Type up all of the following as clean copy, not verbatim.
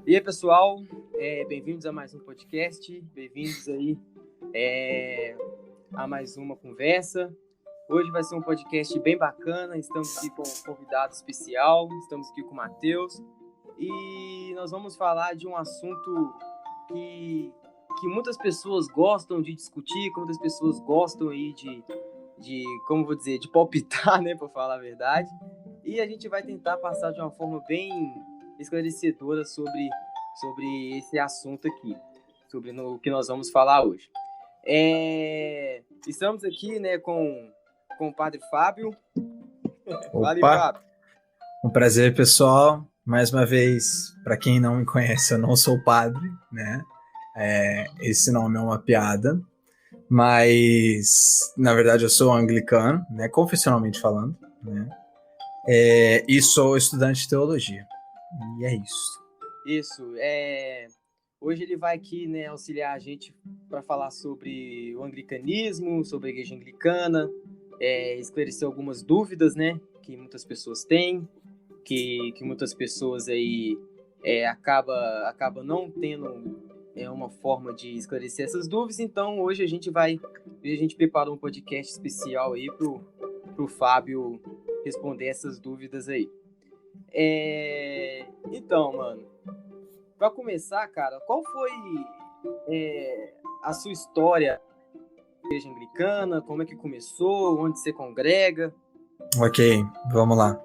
E aí, pessoal, bem-vindos a mais um podcast, bem-vindos aí a mais uma conversa. Hoje vai ser um podcast bem bacana, estamos aqui com um convidado especial, estamos aqui com o Matheus, e nós vamos falar de um assunto que muitas pessoas gostam de discutir, que muitas pessoas gostam aí como vou dizer, de palpitar, né, para falar a verdade, e a gente vai tentar passar de uma forma bem esclarecedora sobre esse assunto aqui, sobre o que nós vamos falar hoje. Estamos aqui, né, com o Padre Fábio. Fala aí, Fábio. Um prazer, pessoal. Mais uma vez, para quem não me conhece, eu não sou padre, né? Esse nome é uma piada, mas na verdade eu sou anglicano, né? Confessionalmente falando, né? E sou estudante de teologia. E é isso. Isso. Hoje ele vai aqui, né, auxiliar a gente para falar sobre o anglicanismo, sobre a igreja anglicana, esclarecer algumas dúvidas, né, que muitas pessoas têm, que muitas pessoas aí acaba não tendo uma forma de esclarecer essas dúvidas. Então hoje a gente preparou um podcast especial aí pro Fábio responder essas dúvidas aí. Então, mano, pra começar, cara, qual foi a sua história na igreja anglicana? Como é que começou? Onde você congrega? Ok, vamos lá.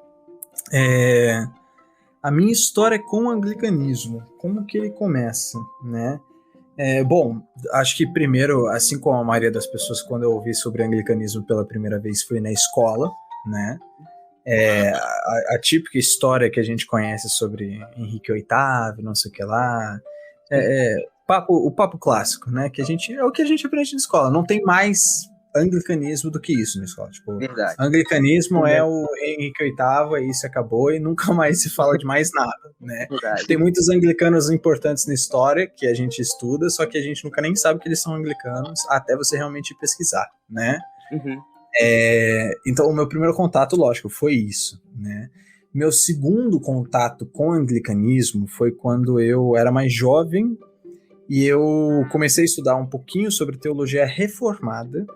A minha história com o anglicanismo, como que ele começa, né? Bom, acho que primeiro, assim como a maioria das pessoas, quando eu ouvi sobre anglicanismo pela primeira vez foi na escola, né? A típica história que a gente conhece sobre Henrique VIII, não sei o que lá, o papo clássico, né? É o que a gente aprende na escola. Não tem mais anglicanismo do que isso na escola. Tipo, Verdade. Anglicanismo é o Henrique VIII, e isso acabou e nunca mais se fala de mais nada, né? Verdade. Tem muitos anglicanos importantes na história que a gente estuda, só que a gente nunca nem sabe que eles são anglicanos até você realmente pesquisar, né? Uhum. Então, o meu primeiro contato, lógico, foi isso, né? Meu segundo contato com o anglicanismo foi quando eu era mais jovem e eu comecei a estudar um pouquinho sobre teologia reformada,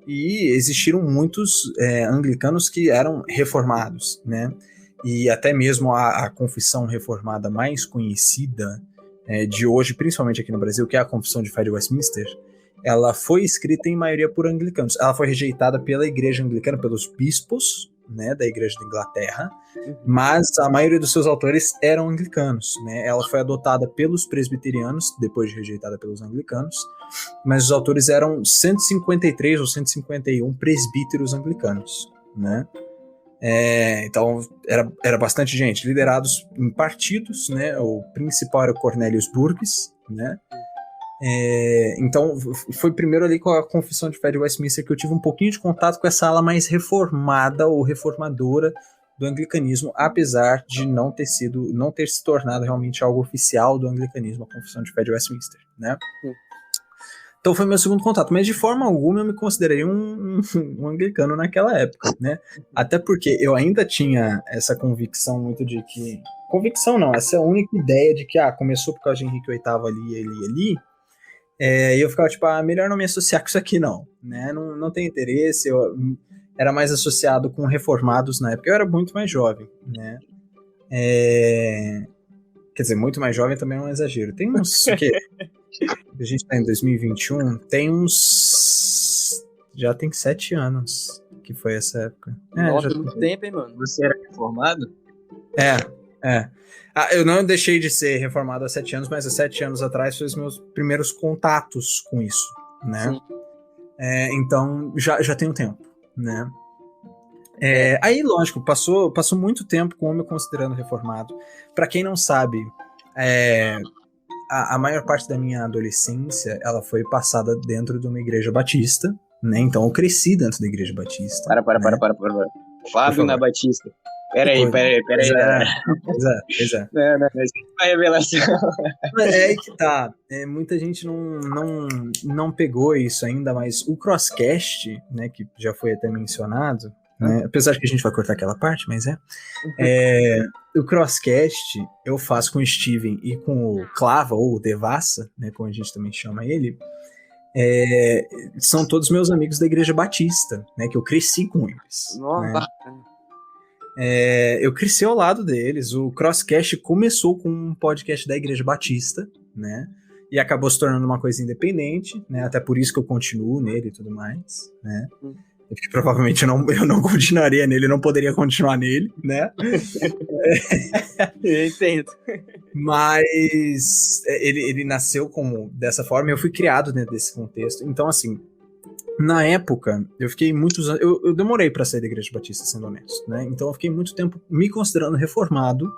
e existiram muitos anglicanos que eram reformados, né? E até mesmo a confissão reformada mais conhecida de hoje, principalmente aqui no Brasil, que é a Confissão de Fé de Westminster, ela foi escrita em maioria por anglicanos. Ela foi rejeitada pela igreja anglicana, pelos bispos, né, da igreja da Inglaterra, mas a maioria dos seus autores eram anglicanos, né? Ela foi adotada pelos presbiterianos, depois de rejeitada pelos anglicanos, mas os autores eram 153 ou 151 presbíteros anglicanos, né? Então era bastante gente, liderados em partidos, né? O principal era o Cornelius Burgess, né? Então foi primeiro ali com a Confissão de Fé de Westminster que eu tive um pouquinho de contato com essa ala mais reformada ou reformadora do anglicanismo, apesar de não ter se tornado realmente algo oficial do anglicanismo, a Confissão de Fé de Westminster, né? Então foi meu segundo contato, mas de forma alguma eu me consideraria um anglicano naquela época, né? Até porque eu ainda tinha essa convicção muito de que... Convicção não, essa única ideia de que começou por causa de Henrique VIII ali, ali, e eu ficava tipo, melhor não me associar com isso aqui não, né? Não tem interesse, eu era mais associado com reformados na época, eu era muito mais jovem, né? Quer dizer, muito mais jovem também é um exagero. Tem uns, o quê? A gente tá em 2021, tem uns... Já tem 7 anos que foi essa época. Nossa, muito tempo, hein, mano? Você era reformado? Eu não deixei de ser reformado há 7 anos, mas há 7 anos atrás foi os meus primeiros contatos com isso, né? Sim. Então, já tem um tempo, né? Aí, lógico, passou muito tempo com o homem considerando reformado. Para quem não sabe, a maior parte da minha adolescência, ela foi passada dentro de uma igreja batista, né? Então eu cresci dentro da igreja batista. Para. Fábio na Batista. Peraí. Pois é. Não, isso é revelação. É aí que tá. Muita gente não pegou isso ainda, mas o Crosscast, né, que já foi até mencionado, né? Apesar de que a gente vai cortar aquela parte, mas o Crosscast eu faço com o Steven e com o Clava, ou o Devassa, né, como a gente também chama ele. São todos meus amigos da Igreja Batista, né, que eu cresci com eles. Nossa, né? bacana. Eu cresci ao lado deles. O Crosscast começou com um podcast da Igreja Batista, né? E acabou se tornando uma coisa independente, né? Até por isso que eu continuo nele e tudo mais, né? Porque provavelmente eu não continuaria nele, não poderia continuar nele, né? Eu entendo. Mas ele nasceu dessa forma, eu fui criado dentro desse contexto. Então, assim, na época, eu fiquei muitos anos... Eu demorei para sair da Igreja Batista, sendo honesto, né? Então eu fiquei muito tempo me considerando reformado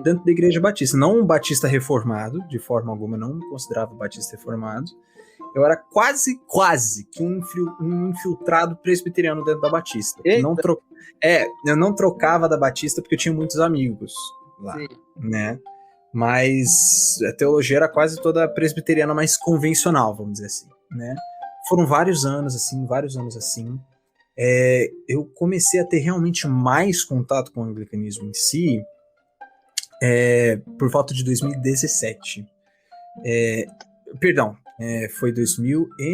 dentro da Igreja Batista. Não um batista reformado, de forma alguma, não me considerava batista reformado. Eu era quase que um infiltrado presbiteriano dentro da Batista. Eu não trocava da Batista porque eu tinha muitos amigos lá, né? Mas a teologia era quase toda presbiteriana, mais convencional, vamos dizer assim, né? Foram vários anos assim. Eu comecei a ter realmente mais contato com o anglicanismo em si por volta de 2017. Foi 2017.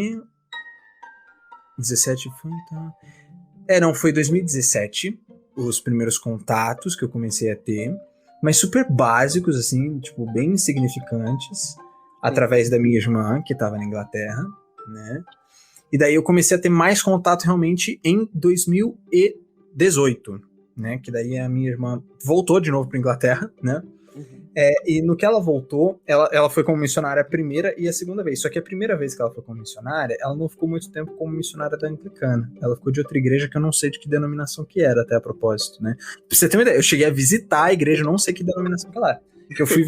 Foi 2017 os primeiros contatos que eu comecei a ter, mas super básicos, assim, tipo, bem insignificantes, através da minha irmã, que estava na Inglaterra, né? E daí eu comecei a ter mais contato realmente em 2018, né? Que daí a minha irmã voltou de novo para Inglaterra, né? E no que ela voltou, ela foi como missionária a primeira e a segunda vez. Só que a primeira vez que ela foi como missionária, ela não ficou muito tempo como missionária da Anglicana. Ela ficou de outra igreja que eu não sei de que denominação que era, até a propósito, né? Pra você ter uma ideia, eu cheguei a visitar a igreja, eu não sei que denominação que ela era. Porque eu fui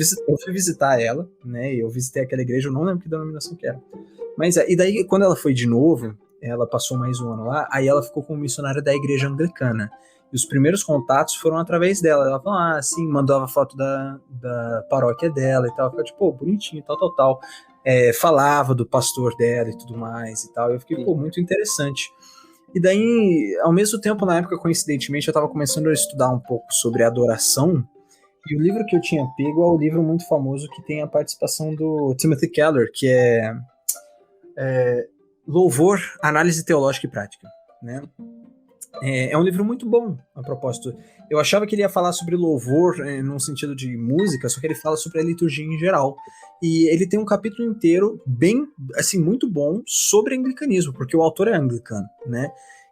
visitar ela, né? E eu visitei aquela igreja, eu não lembro que denominação que era. Mas, e daí, quando ela foi de novo, ela passou mais um ano lá, aí ela ficou como missionária da igreja anglicana. E os primeiros contatos foram através dela. Ela falou, mandava foto da paróquia dela e tal. Ficava tipo, bonitinho, tal. Falava do pastor dela e tudo mais e tal. Eu fiquei, muito interessante. E daí, ao mesmo tempo, na época, coincidentemente, eu tava começando a estudar um pouco sobre adoração. E o livro que eu tinha pego é o livro muito famoso que tem a participação do Timothy Keller, que é Louvor, Análise Teológica e Prática, né? É um livro muito bom, a propósito. Eu achava que ele ia falar sobre louvor num sentido de música, só que ele fala sobre a liturgia em geral. E ele tem um capítulo inteiro bem, assim, muito bom sobre anglicanismo, porque o autor é anglicano, né?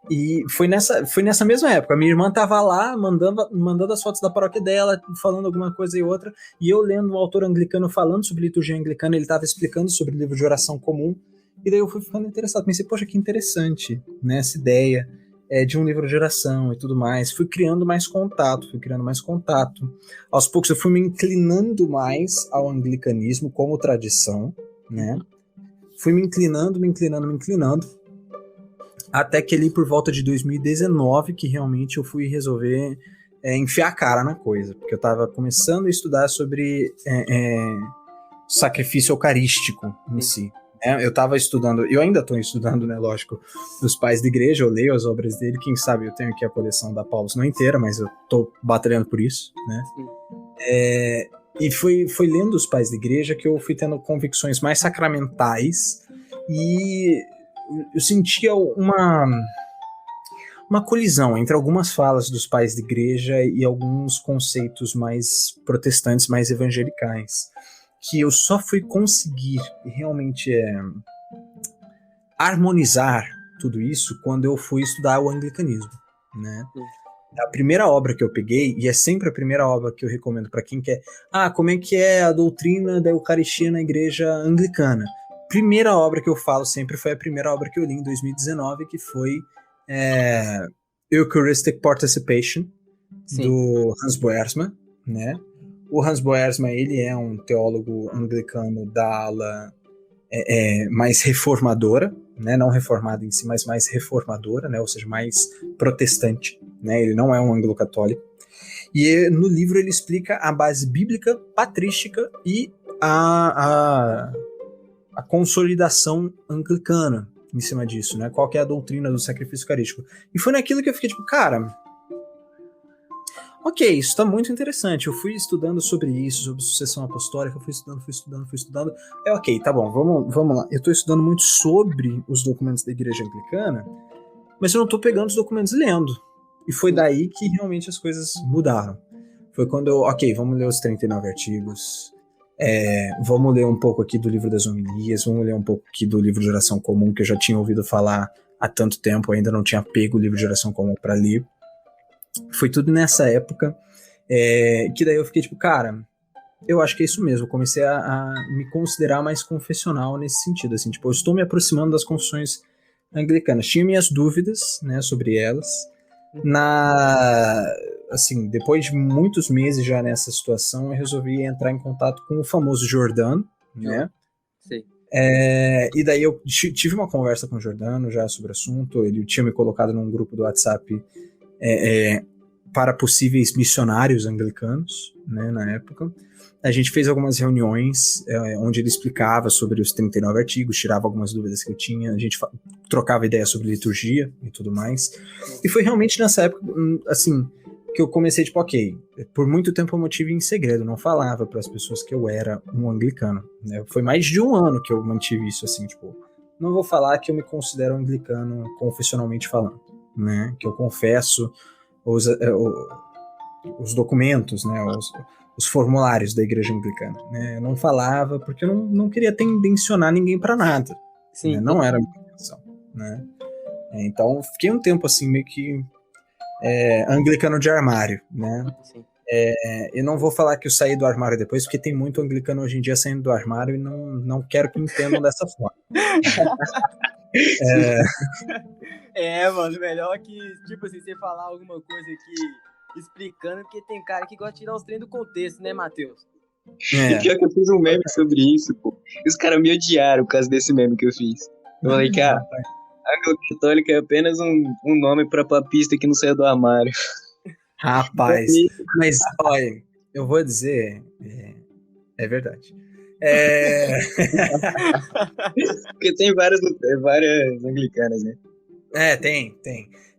E foi nessa mesma época. A minha irmã tava lá mandando as fotos da paróquia dela, falando alguma coisa e outra, e eu lendo o autor anglicano falando sobre liturgia anglicana, ele tava explicando sobre o livro de oração comum, e daí eu fui ficando interessado. Pensei, poxa, que interessante, né, essa ideia de um livro de oração e tudo mais. Fui criando mais contato. Aos poucos eu fui me inclinando mais ao anglicanismo como tradição, né? Fui me inclinando, até que ali por volta de 2019 que realmente eu fui resolver enfiar a cara na coisa, porque eu estava começando a estudar sobre sacrifício eucarístico em si. Eu estava estudando, eu ainda estou estudando, né, lógico, dos pais da igreja, eu leio as obras dele, quem sabe eu tenho aqui a coleção da Paulus, não inteira, mas eu estou batalhando por isso, né? E foi lendo os pais da igreja que eu fui tendo convicções mais sacramentais e eu sentia uma colisão entre algumas falas dos pais da igreja e alguns conceitos mais protestantes, mais evangelicais, que eu só fui conseguir realmente harmonizar tudo isso quando eu fui estudar o anglicanismo, né? A primeira obra que eu peguei, e é sempre a primeira obra que eu recomendo para quem quer, como é que é a doutrina da Eucaristia na igreja anglicana? Primeira obra que eu falo sempre foi a primeira obra que eu li em 2019, que foi Eucharistic Participation, do Hans Boersma, né? O Hans Boersma, ele é um teólogo anglicano da ala mais reformadora, né? Não reformada em si, mas mais reformadora, né? Ou seja, mais protestante, né? Ele não é um anglo-católico. E no livro ele explica a base bíblica, patrística e a consolidação anglicana em cima disso, né? Qual que é a doutrina do sacrifício eucarístico? E foi naquilo que eu fiquei tipo, cara, ok, isso tá muito interessante. Eu fui estudando sobre isso, sobre sucessão apostólica, fui estudando. Ok, tá bom, vamos lá. Eu tô estudando muito sobre os documentos da Igreja Anglicana, mas eu não tô pegando os documentos e lendo. E foi daí que realmente as coisas mudaram. Foi quando eu, ok, vamos ler os 39 artigos, vamos ler um pouco aqui do livro das homilias, vamos ler um pouco aqui do livro de oração comum, que eu já tinha ouvido falar há tanto tempo, ainda não tinha pego o livro de oração comum para ler. Foi tudo nessa época que daí eu fiquei tipo, cara, eu acho que é isso mesmo. Eu comecei a me considerar mais confessional nesse sentido, assim, tipo, eu estou me aproximando das confissões anglicanas. Tinha minhas dúvidas, né, sobre elas. Assim, depois de muitos meses já nessa situação, eu resolvi entrar em contato com o famoso Giordano, né? Sim. E daí eu tive uma conversa com o Giordano já sobre o assunto. Ele tinha me colocado num grupo do WhatsApp para possíveis missionários anglicanos, né, na época. A gente fez algumas reuniões onde ele explicava sobre os 39 artigos, tirava algumas dúvidas que eu tinha, a gente trocava ideias sobre liturgia e tudo mais. E foi realmente nessa época, assim, que eu comecei, tipo, ok, por muito tempo eu mantive em segredo, não falava para as pessoas que eu era um anglicano, né? Foi mais de um ano que eu mantive isso, assim, tipo, não vou falar que eu me considero anglicano confessionalmente falando, né? Que eu confesso os documentos, né? Os formulários da Igreja Anglicana, né? Eu não falava porque eu não queria tensionar ninguém para nada. Sim. Né? Não era a minha intenção, né? Então, fiquei um tempo assim, meio que anglicano de armário, né? Sim. Eu não vou falar que eu saí do armário depois, porque tem muito anglicano hoje em dia saindo do armário e não quero que entendam dessa forma. Mano, melhor que, tipo assim, você falar alguma coisa aqui explicando, porque tem cara que gosta de tirar os trem do contexto, né, Matheus? E pior que eu fiz um meme sobre isso, pô. E os caras me odiaram por causa desse meme que eu fiz. Eu falei que a católica é apenas um nome pra papista que não saiu do armário. Rapaz, mas olha, eu vou dizer, é verdade. Porque tem várias anglicanas, né? Tem.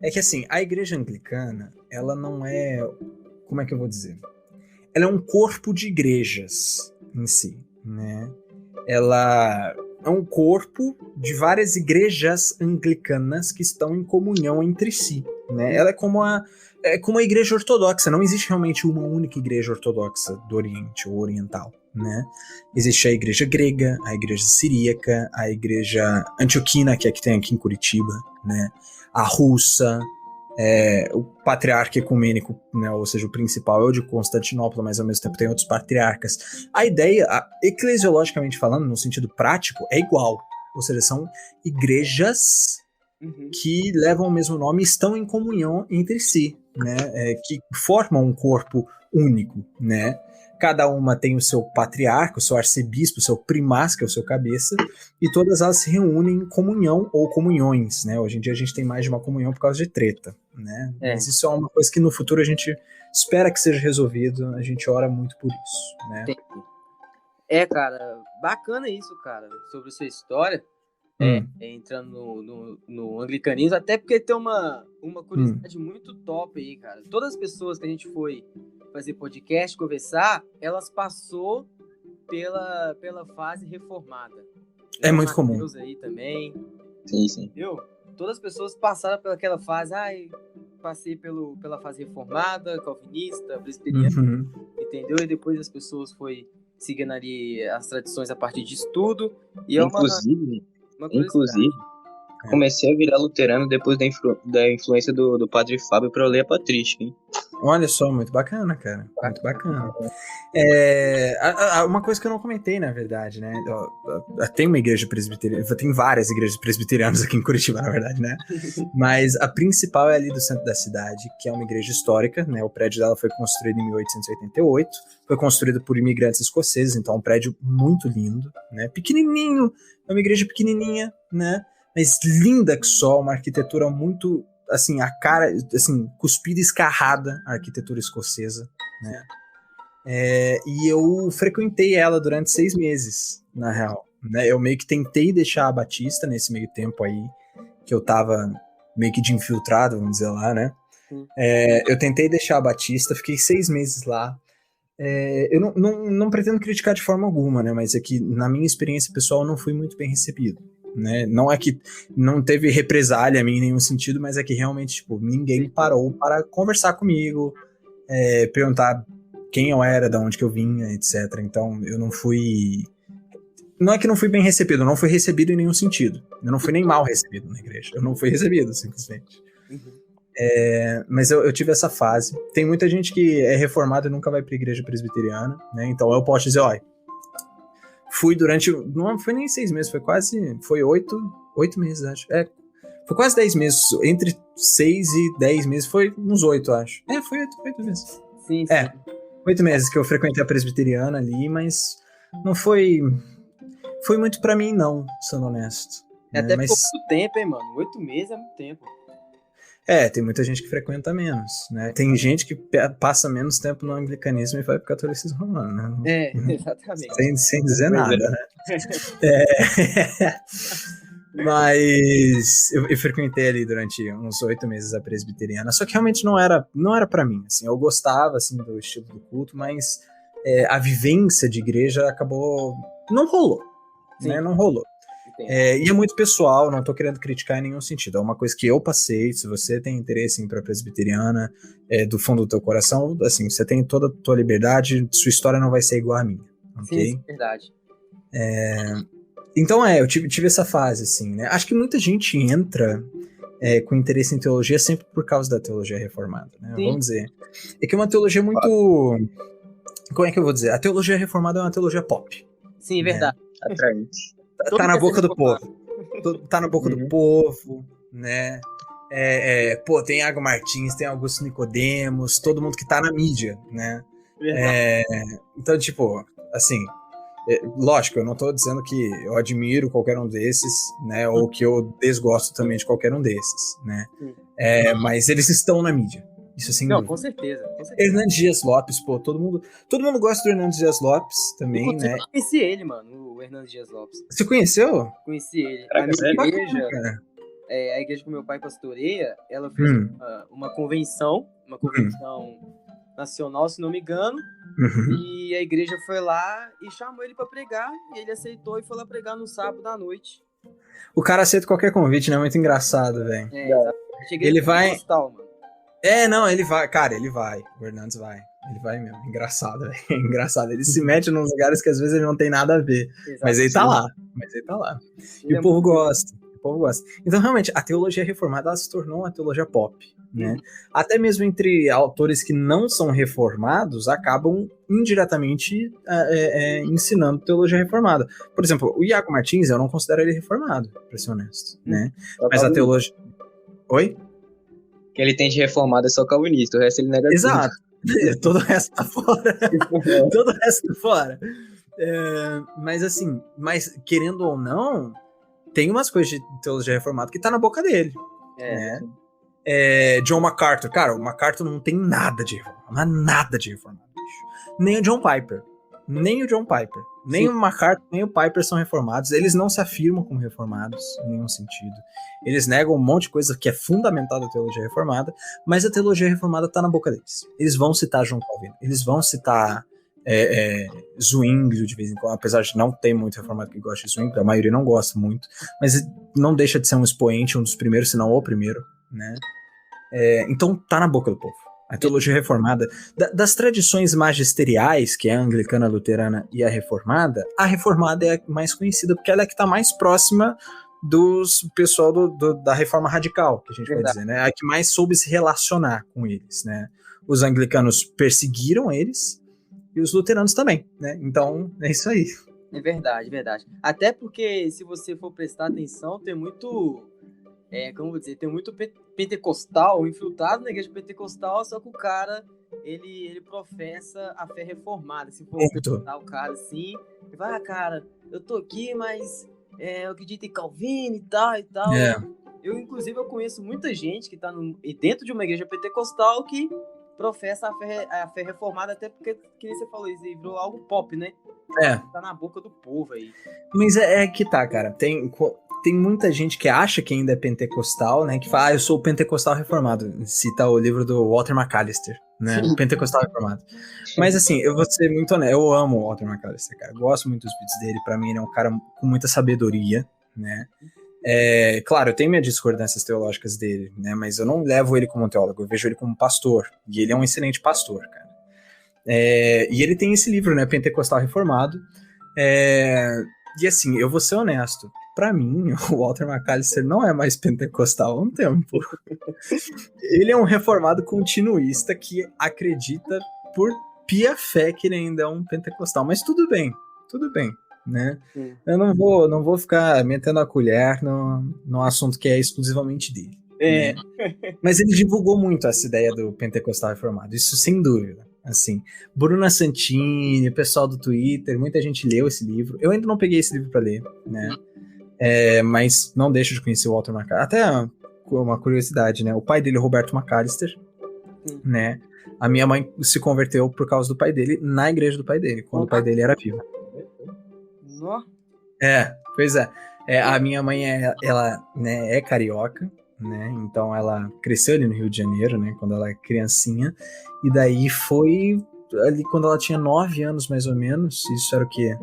É que assim, a Igreja Anglicana, ela não é, como é que eu vou dizer? Ela é um corpo de igrejas em si, né? Ela é um corpo de várias igrejas anglicanas que estão em comunhão entre si, né? Ela é como a igreja ortodoxa, não existe realmente uma única igreja ortodoxa do Oriente ou oriental, né? Existe a igreja grega, a igreja siríaca, a igreja antioquina, que é a que tem aqui em Curitiba, né? A russa, o patriarca ecumênico, né? Ou seja, o principal é o de Constantinopla, mas ao mesmo tempo tem outros patriarcas. A ideia, eclesiologicamente falando, no sentido prático, é igual, ou seja, são igrejas que levam o mesmo nome e estão em comunhão entre si, né? Que formam um corpo único, né? Cada uma tem o seu patriarca, o seu arcebispo, o seu primaz, que é o seu cabeça, e todas elas se reúnem em comunhão ou comunhões, né? Hoje em dia a gente tem mais de uma comunhão por causa de treta, né? Mas isso é uma coisa que no futuro a gente espera que seja resolvido, a gente ora muito por isso, né? Cara, bacana isso, cara, sobre sua história. Entrando no anglicanismo, até porque tem uma curiosidade muito top aí, cara. Todas as pessoas que a gente foi fazer podcast, conversar, elas passou pela fase reformada. É muito comum. Mateus aí também. Sim. Viu? Todas as pessoas passaram pelaquela fase, passei pela fase reformada, calvinista, presbiteriana, entendeu? E depois as pessoas foi seguindo ali as tradições a partir disso tudo. E Inclusive, comecei a virar luterano depois da influência do padre Fábio para ler a patrística, hein? Olha só, muito bacana, cara. Muito bacana. Uma coisa que eu não comentei, na verdade, né? Tem uma igreja presbiteriana, tem várias igrejas presbiterianas aqui em Curitiba, na verdade, né? Mas a principal é ali do centro da cidade, que é uma igreja histórica, né? O prédio dela foi construído em 1888, foi construído por imigrantes escoceses, então é um prédio muito lindo, né? Pequenininho, é uma igreja pequenininha, né? Mas linda que só, uma arquitetura muito, assim, a cara, assim, cuspida e escarrada, a arquitetura escocesa, né? E eu frequentei ela durante 6 meses, na real, né? Eu meio que tentei deixar a Batista nesse meio tempo aí, que eu tava meio que de infiltrado, vamos dizer lá, né? Eu tentei deixar a Batista, fiquei 6 meses lá. Eu não pretendo criticar de forma alguma, né? Mas é que, na minha experiência pessoal, eu não fui muito bem recebido, né? Não é que não teve represália a mim em nenhum sentido, mas é que realmente, tipo, ninguém parou para conversar comigo, perguntar quem eu era, de onde que eu vinha, etc. Então, eu não fui... Não é que não fui bem recebido, eu não fui recebido em nenhum sentido. Eu não fui nem mal recebido na igreja. Eu não fui recebido, simplesmente. Mas eu tive essa fase. Tem muita gente que é reformada e nunca vai pra igreja presbiteriana, né? Então eu posso dizer, olha, fui durante... Não foi nem 6 meses, foi 8 meses, acho. Foi quase 10 meses. Entre 6 e 10 meses, foi uns 8, acho. Foi 8 meses. Sim. 8 meses que eu frequentei a presbiteriana ali, mas não foi muito pra mim, não, sendo honesto. Até por muito tempo, hein, mano? 8 meses é muito tempo. Tem muita gente que frequenta menos, né? Tem gente que passa menos tempo no anglicanismo e vai pro catolicismo romano, né? Exatamente. Sem dizer nada, né? Mas eu frequentei ali durante uns 8 meses a presbiteriana, só que realmente não era para mim, assim, eu gostava, assim, do estilo do culto, mas a vivência de igreja acabou... Não rolou, né? Não rolou. E é muito pessoal, não tô querendo criticar em nenhum sentido. É uma coisa que eu passei. Se você tem interesse em ir pra presbiteriana, do fundo do teu coração, assim, você tem toda a tua liberdade, sua história não vai ser igual à minha, ok? Sim, verdade. Então eu tive essa fase, assim, né? Acho que muita gente entra com interesse em teologia sempre por causa da teologia reformada, né? Sim. Vamos dizer. É que é uma teologia muito... Como é que eu vou dizer? A teologia reformada é uma teologia pop. Sim, verdade. Atraente. Tá na boca do povo. Tá na boca do povo, né? Tem Iago Martins, tem Augusto Nicodemos, todo mundo que tá na mídia, né? Então, tipo, assim, lógico, eu não tô dizendo que eu admiro qualquer um desses, né? Ou que eu desgosto também de qualquer um desses, né? Mas eles estão na mídia. Isso sem dúvida. Com certeza. Hernandes Dias Lopes, todo mundo gosta do Hernandes Dias Lopes também, inclusive, né? Eu conheci ele, mano, o Hernandes Dias Lopes. Você conheceu? Conheci ele. Caraca, A minha igreja, Bacana. a igreja que meu pai pastoreia, ela fez uma convenção nacional, se não me engano, e a igreja foi lá e chamou ele pra pregar, e ele aceitou e foi lá pregar no sábado à noite. O cara aceita qualquer convite, né? Muito engraçado, velho. Ele vai... Postal, mano. Ele vai. Cara, ele vai. O Hernandes vai. Ele vai mesmo. Engraçado, velho. Engraçado. Ele se mete nos lugares que às vezes ele não tem nada a ver. Exato. Mas ele tá lá. E o povo gosta. Então, realmente, a teologia reformada ela se tornou uma teologia pop, né? Até mesmo entre autores que não são reformados, acabam indiretamente ensinando teologia reformada. Por exemplo, o Iago Martins, eu não considero ele reformado, pra ser honesto, né? Mas a teologia... Oi? Que ele tem de reformado é só calvinista, o resto ele nega. Exato. Todo o resto tá fora. Todo o resto tá fora. Mas assim, querendo ou não, tem umas coisas de teologia reformada que tá na boca dele. Né? John MacArthur. Cara, o MacArthur não tem nada de reformado. Nada de reformado, bicho. Nem o John Piper. Nem o MacArthur, nem o Piper são reformados. Eles não se afirmam como reformados em nenhum sentido. Eles negam um monte de coisa que é fundamental da teologia reformada, mas a teologia reformada tá na boca deles. Eles vão citar João Calvino, eles vão citar Zwinglio de vez em quando, apesar de não ter muito reformado que gosta de Zwinglio, a maioria não gosta muito, mas não deixa de ser um expoente, um dos primeiros, se não o primeiro, né? Então tá na boca do povo. A teologia reformada, das tradições magisteriais, que é a anglicana, a luterana e a reformada é a mais conhecida, porque ela é que está mais próxima dos pessoal da reforma radical, que a gente vai dizer, né? A que mais soube se relacionar com eles, né? Os anglicanos perseguiram eles e os luteranos também, né? Então, é isso aí. É verdade. Até porque, se você for prestar atenção, tem muito... como vou dizer, tem muito pentecostal infiltrado na igreja pentecostal, só que o cara, ele professa a fé reformada. Se for perguntar o cara assim, ele vai, cara, eu tô aqui, mas eu acredito em Calvino e tal. Inclusive, eu conheço muita gente que tá dentro de uma igreja pentecostal que professa a fé reformada, até porque, que nem você falou, isso virou algo pop, né? tá na boca do povo aí. Mas é que tá, cara. Tem muita gente que acha que ainda é pentecostal, né? Que fala, eu sou pentecostal reformado. Cita o livro do Walter McAllister, né? Pentecostal reformado. Mas assim, eu vou ser muito honesto. Eu amo o Walter McAllister, cara. Gosto muito dos vídeos dele. Pra mim, ele é um cara com muita sabedoria, né? Claro, eu tenho minhas discordâncias teológicas dele, né? Mas eu não levo ele como um teólogo. Eu vejo ele como um pastor. E ele é um excelente pastor, cara. E ele tem esse livro, né? Pentecostal reformado. E assim, eu vou ser honesto. Pra mim, o Walter McAllister não é mais pentecostal há um tempo. Ele é um reformado continuista que acredita por pia fé que ele ainda é um pentecostal. Mas tudo bem, né? Eu não vou ficar metendo a colher no assunto que é exclusivamente dele. Né? Mas ele divulgou muito essa ideia do pentecostal reformado, isso sem dúvida. Assim, Bruna Santini, o pessoal do Twitter, muita gente leu esse livro. Eu ainda não peguei esse livro para ler, né? Mas não deixo de conhecer o Walter McAllister. Até uma curiosidade, né? O pai dele, Roberto McAllister, né? A minha mãe se converteu por causa do pai dele na igreja do pai dele, quando o pai dele era vivo. Pois é. A minha mãe, ela, né, é carioca, né? Então ela cresceu ali no Rio de Janeiro, né? Quando ela é criancinha. E daí foi ali quando ela tinha 9 anos, mais ou menos. Isso era o quê?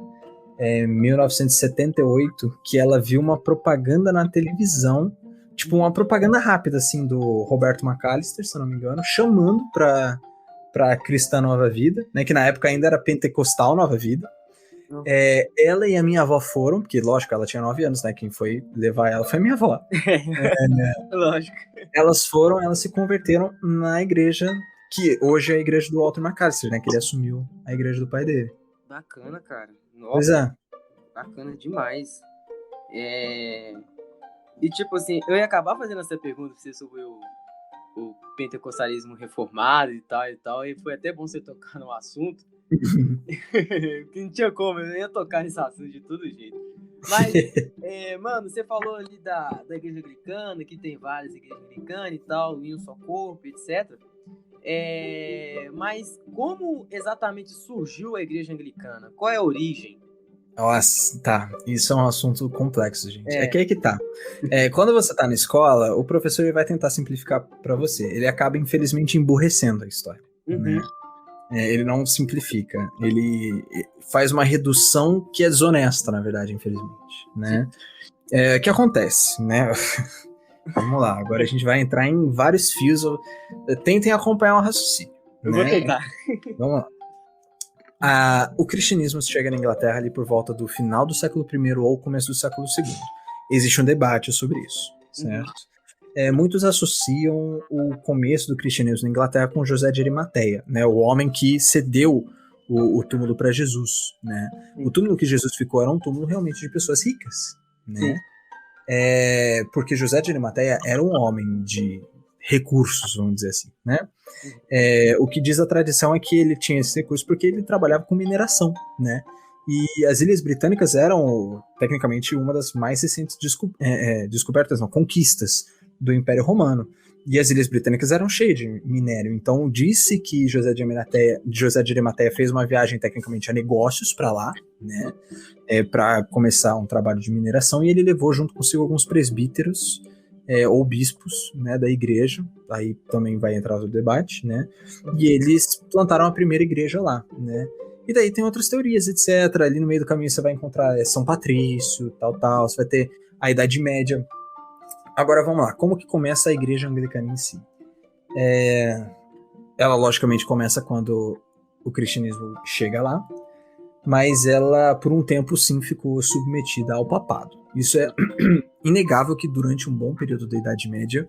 1978, que ela viu uma propaganda na televisão, tipo uma propaganda rápida, assim, do Roberto McAllister, se eu não me engano, chamando pra Cristã Nova Vida, né? Que na época ainda era Pentecostal Nova Vida. Ela e a minha avó foram, porque, lógico, ela tinha 9 anos, né? Quem foi levar ela foi a minha avó. Lógico. Elas se converteram na igreja, que hoje é a igreja do Walter McAllister, né? Que ele assumiu a igreja do pai dele. Bacana, cara. Nossa, pois é. Bacana demais. E tipo assim, eu ia acabar fazendo essa pergunta pra você sobre o pentecostalismo reformado e tal, e foi até bom você tocar no assunto. Que não tinha como, eu ia tocar nesse assunto de todo jeito. Mas, mano, você falou ali da igreja anglicana, que tem várias igrejas anglicanas e tal, em um só corpo, etc. Mas como exatamente surgiu a igreja anglicana? Qual é a origem? Nossa, tá. Isso é um assunto complexo, gente. Que aí que tá. Quando você tá na escola, o professor ele vai tentar simplificar pra você. Ele acaba, infelizmente, emburrecendo a história, né? Ele não simplifica. Ele faz uma redução que é desonesta, na verdade, infelizmente, né? O que acontece, né? Vamos lá, agora a gente vai entrar em vários fios. Tentem acompanhar o raciocínio. Eu vou tentar. Vamos lá. O cristianismo chega na Inglaterra ali por volta do final do século I ou começo do século II. Existe um debate sobre isso, certo? Muitos associam o começo do cristianismo na Inglaterra com José de Arimateia, né? O homem que cedeu o túmulo para Jesus, né? O túmulo que Jesus ficou era um túmulo realmente de pessoas ricas, né? Porque José de Arimateia era um homem de recursos, vamos dizer assim, né? O que diz a tradição é que ele tinha esses recursos porque ele trabalhava com mineração, né? E as Ilhas Britânicas eram, tecnicamente, uma das mais recentes descobertas, não, conquistas do Império Romano. E as Ilhas Britânicas eram cheias de minério. Então, disse que José de Arimateia fez uma viagem, tecnicamente, a negócios para lá, né? Para começar um trabalho de mineração. E ele levou junto consigo alguns presbíteros, ou bispos, né, da igreja. Aí também vai entrar no debate, né? E eles plantaram a primeira igreja lá, né? E daí tem outras teorias, etc. Ali no meio do caminho você vai encontrar São Patrício, tal. Você vai ter a Idade Média. Agora vamos lá. Como que começa a igreja anglicana em si? Ela, logicamente, começa quando o cristianismo chega lá, mas ela, por um tempo, sim, ficou submetida ao papado. Isso é inegável que durante um bom período da Idade Média,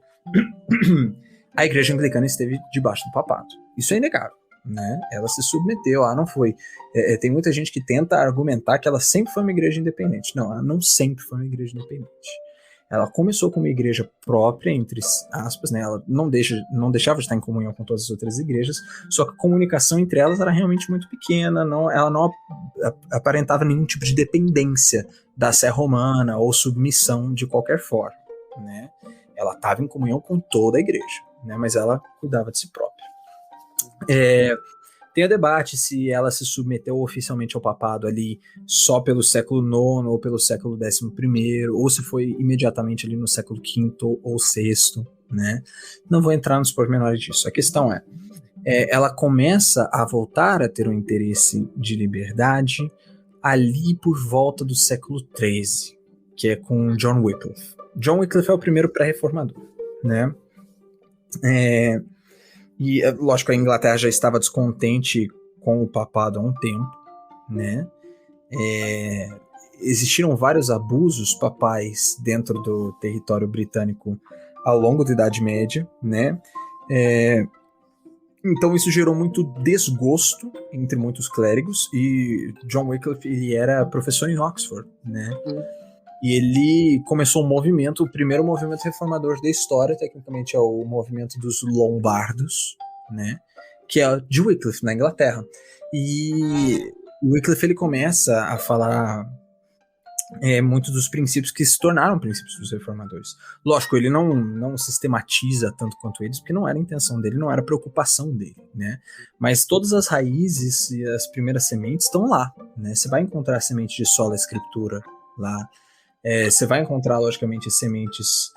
a igreja anglicana esteve debaixo do papado. Isso é inegável, né? Ela se submeteu, não foi. Tem muita gente que tenta argumentar que ela sempre foi uma igreja independente. Não, ela não sempre foi uma igreja independente. Ela começou como uma igreja própria, entre aspas, né? Ela não deixava de estar em comunhão com todas as outras igrejas, só que a comunicação entre elas era realmente muito pequena, ela não aparentava nenhum tipo de dependência da Sé Romana ou submissão de qualquer forma, né? Ela estava em comunhão com toda a igreja, né? Mas ela cuidava de si própria. Tem o debate se ela se submeteu oficialmente ao papado ali só pelo século IX ou pelo século XI, ou se foi imediatamente ali no século V ou VI, né? Não vou entrar nos pormenores disso. A questão ela começa a voltar a ter um interesse de liberdade ali por volta do século XIII, que é com John Wycliffe. John Wycliffe é o primeiro pré-reformador, né? E, lógico, a Inglaterra já estava descontente com o papado há um tempo, né? Existiram vários abusos papais dentro do território britânico ao longo da Idade Média, né? Então isso gerou muito desgosto entre muitos clérigos, e John Wycliffe ele era professor em Oxford, né? E ele começou um movimento, o primeiro movimento reformador da história, tecnicamente é o movimento dos Lombardos, né? Que é de Wycliffe, na Inglaterra. E Wycliffe ele começa a falar muitos dos princípios que se tornaram princípios dos reformadores. Lógico, ele não sistematiza tanto quanto eles, porque não era a intenção dele, não era a preocupação dele, né? Mas todas as raízes e as primeiras sementes estão lá, né? Você vai encontrar semente de sola escritura lá. Você vai encontrar, logicamente, sementes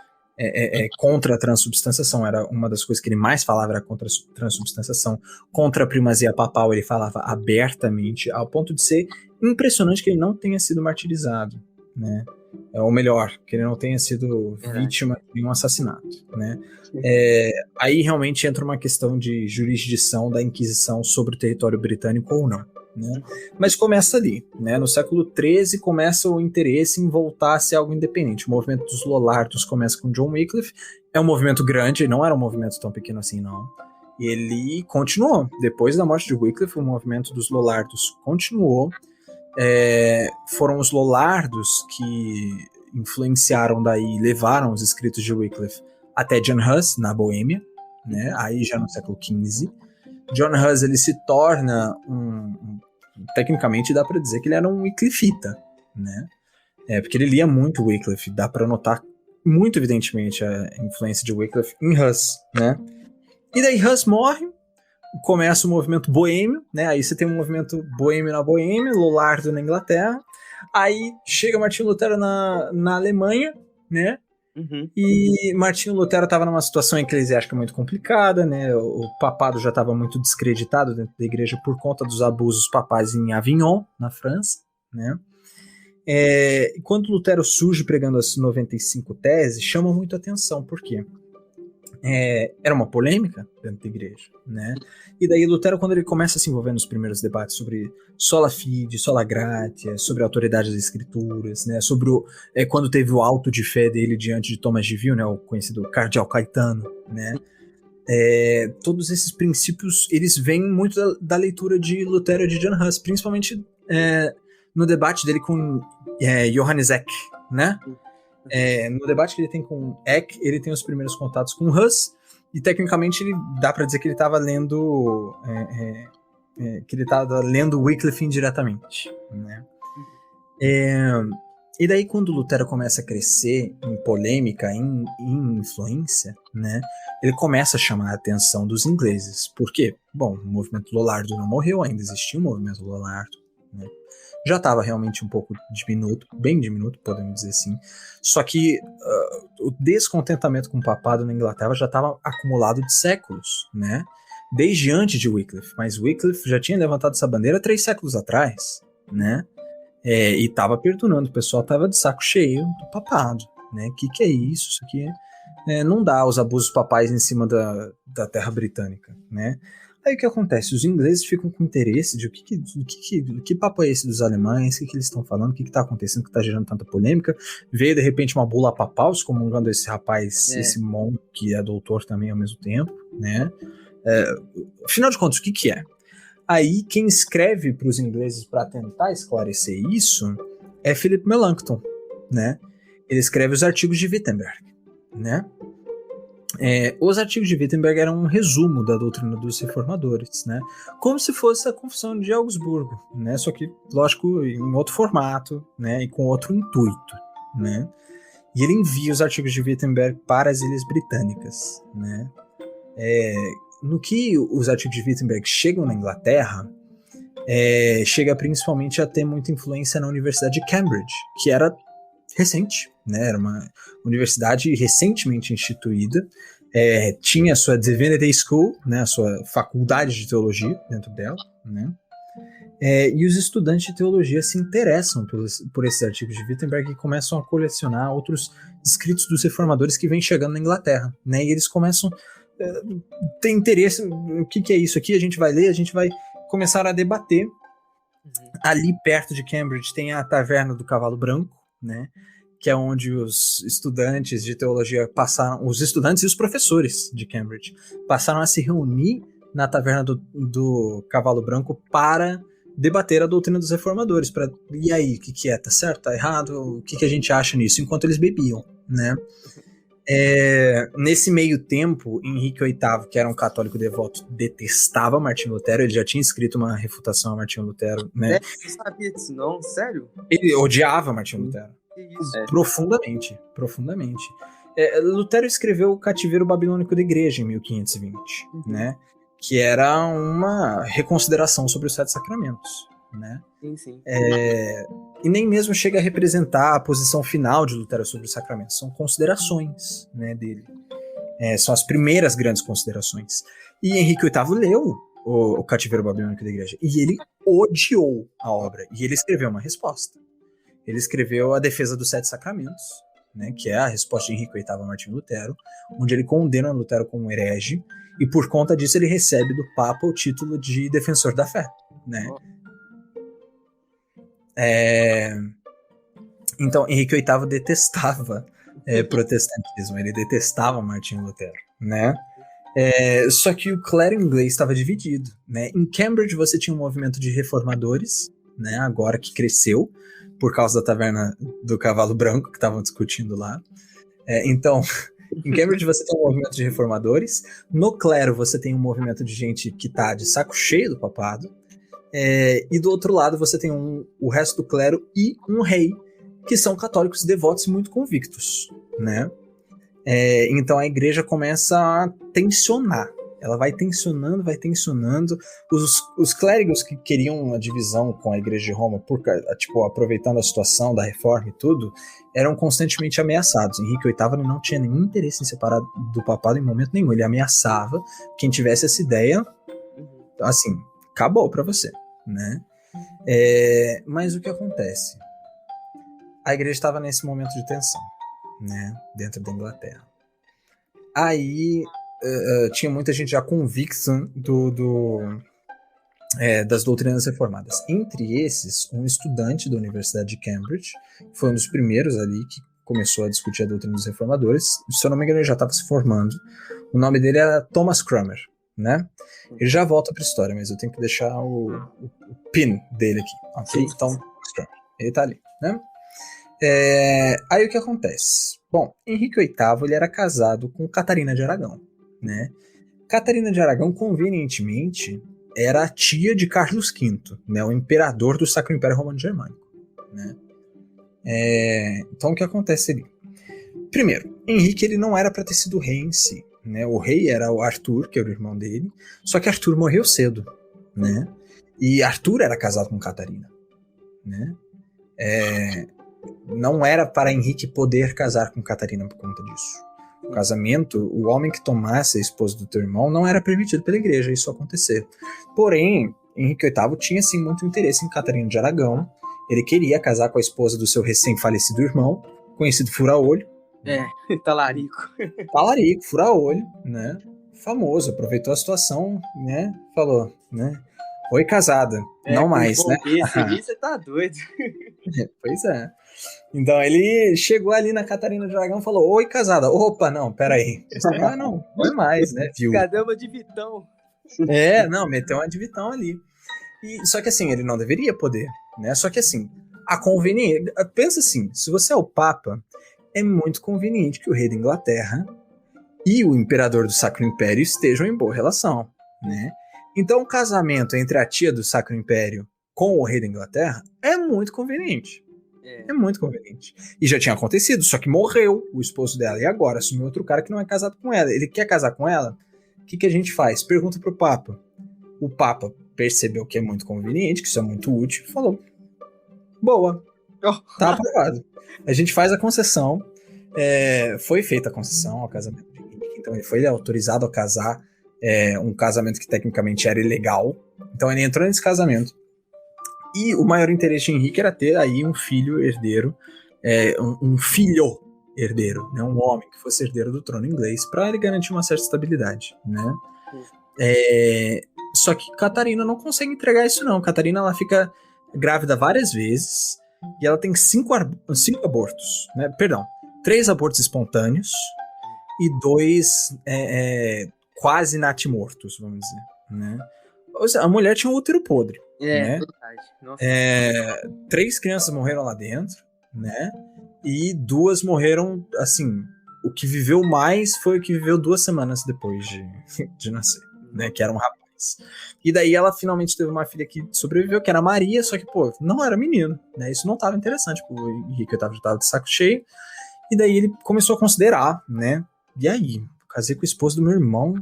contra a transubstanciação. Era uma das coisas que ele mais falava, era contra a transubstanciação. Contra a primazia papal, ele falava abertamente, ao ponto de ser impressionante que ele não tenha sido martirizado, né? Ou melhor, que ele não tenha sido vítima de um assassinato, né? Aí realmente entra uma questão de jurisdição da Inquisição sobre o território britânico ou não, né? Mas começa ali, né? No século XIII começa o interesse em voltar a ser algo independente. O movimento dos Lollardos começa com John Wycliffe, é um movimento grande, não era um movimento tão pequeno assim, não. E ele continuou. Depois da morte de Wycliffe, o movimento dos Lollardos continuou. Foram os Lollardos que influenciaram daí, levaram os escritos de Wycliffe até John Huss, na Boêmia, né? Aí já no século XV. John Huss ele se torna tecnicamente dá para dizer que ele era um Wycliffita, né? Porque ele lia muito Wycliffe, dá para notar muito evidentemente a influência de Wycliffe em Huss, né? E daí Huss morre, começa o movimento boêmio, né? Aí você tem um movimento boêmio na Boêmia, Lollardo na Inglaterra. Aí chega Martinho Lutero na Alemanha, né? E Martinho Lutero estava numa situação eclesiástica muito complicada, né? O papado já estava muito descreditado dentro da igreja por conta dos abusos papais em Avignon, na França, né? E quando Lutero surge pregando as 95 teses, chama muito atenção, por quê? Era uma polêmica dentro da igreja, né? E daí Lutero, quando ele começa a se envolver nos primeiros debates sobre sola fide, sola gratia, sobre a autoridade das escrituras, né? Sobre quando teve o auto de fé dele diante de Thomas de Vio, né? O conhecido Cardeal Caetano, né? Todos esses princípios, eles vêm muito da leitura de Lutero e de John Huss, principalmente no debate dele com Johannes Eck, né? No debate que ele tem com Eck, ele tem os primeiros contatos com Huss, e tecnicamente ele dá para dizer que ele estava lendo Wycliffe indiretamente, né? E daí quando Lutero começa a crescer em polêmica, em influência, né, ele começa a chamar a atenção dos ingleses. Por quê? Bom, o movimento Lollardo não morreu, ainda existia o movimento Lollardo, né? Já estava realmente um pouco diminuto, bem diminuto, podemos dizer assim. Só que o descontentamento com o papado na Inglaterra já estava acumulado de séculos, né? Desde antes de Wycliffe. Mas Wycliffe já tinha levantado essa bandeira 3 séculos atrás, né? E estava perdurando, o pessoal estava de saco cheio do papado, né? Que é isso? Isso aqui não dá os abusos papais em cima da terra britânica, né? Aí o que acontece? Os ingleses ficam com interesse de que papo é esse dos alemães, o que eles estão falando, o que está acontecendo, que está gerando tanta polêmica. Veio de repente uma bula papal excomungando esse rapaz, esse monge que é doutor também ao mesmo tempo, né? Afinal de contas, o que é? Aí quem escreve para os ingleses para tentar esclarecer isso é Philip Melanchthon, né? Ele escreve os artigos de Wittenberg, né? Os artigos de Wittenberg eram um resumo da doutrina dos reformadores, né? Como se fosse a Confissão de Augsburgo, né? Só que, lógico, em outro formato, né? E com outro intuito, né? E ele envia os artigos de Wittenberg para as Ilhas Britânicas, né? no que os artigos de Wittenberg chegam na Inglaterra, chega principalmente a ter muita influência na Universidade de Cambridge, que era recente, né? Era uma universidade recentemente instituída, tinha a sua Divinity School, né? A sua faculdade de teologia dentro dela, né? E os estudantes de teologia se interessam por esses artigos de Wittenberg e começam a colecionar outros escritos dos reformadores que vêm chegando na Inglaterra, né? E eles começam a ter interesse, o que é isso aqui? A gente vai ler, a gente vai começar a debater. Ali perto de Cambridge tem a Taverna do Cavalo Branco, né? Que é onde os estudantes de teologia passaram, os estudantes e os professores de Cambridge passaram a se reunir na Taverna do Cavalo Branco para debater a doutrina dos reformadores, e aí, o que é? Tá certo? Tá errado? O que a gente acha nisso? Enquanto eles bebiam, né? Nesse meio tempo, Henrique VIII, que era um católico devoto, detestava Martinho Lutero. Ele já tinha escrito uma refutação a Martinho Lutero, né? Eu não sabia disso não, sério? Ele odiava Martinho Lutero. Que isso? Profundamente. Lutero escreveu O Cativeiro Babilônico da Igreja em 1520, né? Que era uma reconsideração sobre os 7 sacramentos, né? Sim. E nem mesmo chega a representar a posição final de Lutero sobre os sacramentos. São considerações, né, dele. São as primeiras grandes considerações. E Henrique VIII leu o Cativeiro Babilônico da Igreja e ele odiou a obra. E ele escreveu uma resposta. Ele escreveu a Defesa dos 7 Sacramentos, né, que é a resposta de Henrique VIII a Martinho Lutero, onde ele condena Lutero como herege, e por conta disso ele recebe do Papa o título de defensor da fé, né? Então, Henrique VIII detestava protestantismo, ele detestava Martinho Lutero, né? Só que o clero inglês estava dividido, né? Em Cambridge você tinha um movimento de reformadores, né? Agora que cresceu por causa da Taverna do Cavalo Branco que estavam discutindo lá. Então, em Cambridge você tem um movimento de reformadores, no clero você tem um movimento de gente que tá de saco cheio do papado, e do outro lado você tem o resto do clero e um rei, que são católicos devotos e muito convictos, né? Então a igreja começa a tensionar. Ela vai tensionando. Os clérigos que queriam a divisão com a igreja de Roma, aproveitando a situação da reforma e tudo, eram constantemente ameaçados. Henrique VIII não tinha nenhum interesse em separar do papado em momento nenhum. Ele ameaçava quem tivesse essa ideia, assim, acabou pra você, né? Mas o que acontece? A igreja estava nesse momento de tensão, né, dentro da Inglaterra. Aí tinha muita gente já convicta das doutrinas reformadas. Entre esses, um estudante da Universidade de Cambridge, foi um dos primeiros ali que começou a discutir a doutrina dos reformadores. Se eu não me engano, ele já estava se formando. O nome dele era Thomas Cranmer, né? Ele já volta para a história, mas eu tenho que deixar o pin dele aqui. Ok? Então, Cranmer. Ele tá ali, né? Aí o que acontece? Bom, Henrique VIII ele era casado com Catarina de Aragão, né? Catarina de Aragão, convenientemente, era a tia de Carlos V, né? O imperador do Sacro Império Romano Germânico, né? Então o que acontece ali? Primeiro, Henrique ele não era para ter sido rei em si, né? O rei era o Arthur, que era o irmão dele, só que Arthur morreu cedo, né? E Arthur era casado com Catarina, né? Não era para Henrique poder casar com Catarina por conta disso. O casamento, o homem que tomasse a esposa do teu irmão não era permitido pela igreja isso acontecer. Porém, Henrique VIII tinha sim muito interesse em Catarina de Aragão. Ele queria casar com a esposa do seu recém-falecido irmão, conhecido Fura-Olho. Talarico. Talarico, Fura-Olho, né? Famoso, aproveitou a situação, né? Falou, né? Oi, casada. Não mais, né? Esse aí você tá doido. Pois é. Então ele chegou ali na Catarina de Aragão e falou: oi, casada. Opa, não, peraí. Não é mais, né, viu? Cadê uma de Vitão? Meteu uma de Vitão ali. Só que assim, ele não deveria poder, né? Só que assim, a conveniência. Pensa assim, se você é o Papa, é muito conveniente que o rei da Inglaterra e o imperador do Sacro Império estejam em boa relação, né? Então o casamento entre a tia do Sacro Império com o rei da Inglaterra é muito conveniente. É muito conveniente. E já tinha acontecido, só que morreu o esposo dela. E agora assumiu outro cara que não é casado com ela. Ele quer casar com ela? que a gente faz? Pergunta pro Papa. O Papa percebeu que é muito conveniente, que isso é muito útil, e falou, boa, tá aprovado. A gente faz a concessão, foi feita a concessão ao casamento de Henrique, então ele foi autorizado a casar, um casamento que tecnicamente era ilegal, então ele entrou nesse casamento, e o maior interesse de Henrique era ter aí um filho herdeiro, um filho herdeiro, né, um homem que fosse herdeiro do trono inglês, para ele garantir uma certa estabilidade, né? Só que Catarina não consegue entregar isso não. Catarina, ela fica grávida várias vezes e ela tem 5 abortos, né? Perdão, 3 abortos espontâneos e 2 quase natimortos, vamos dizer, né? Ou seja, a mulher tinha um útero podre, né? Verdade. Nossa. 3 crianças morreram lá dentro, né? E 2 morreram, assim, o que viveu mais foi o que viveu 2 semanas depois de nascer, né? Que era um rapaz. E daí ela finalmente teve uma filha que sobreviveu, que era a Maria, só que, pô, não era menino, né? Isso não estava interessante, porque o Henrique já tava de saco cheio. E daí ele começou a considerar, né? E aí? Casei com o esposo do meu irmão,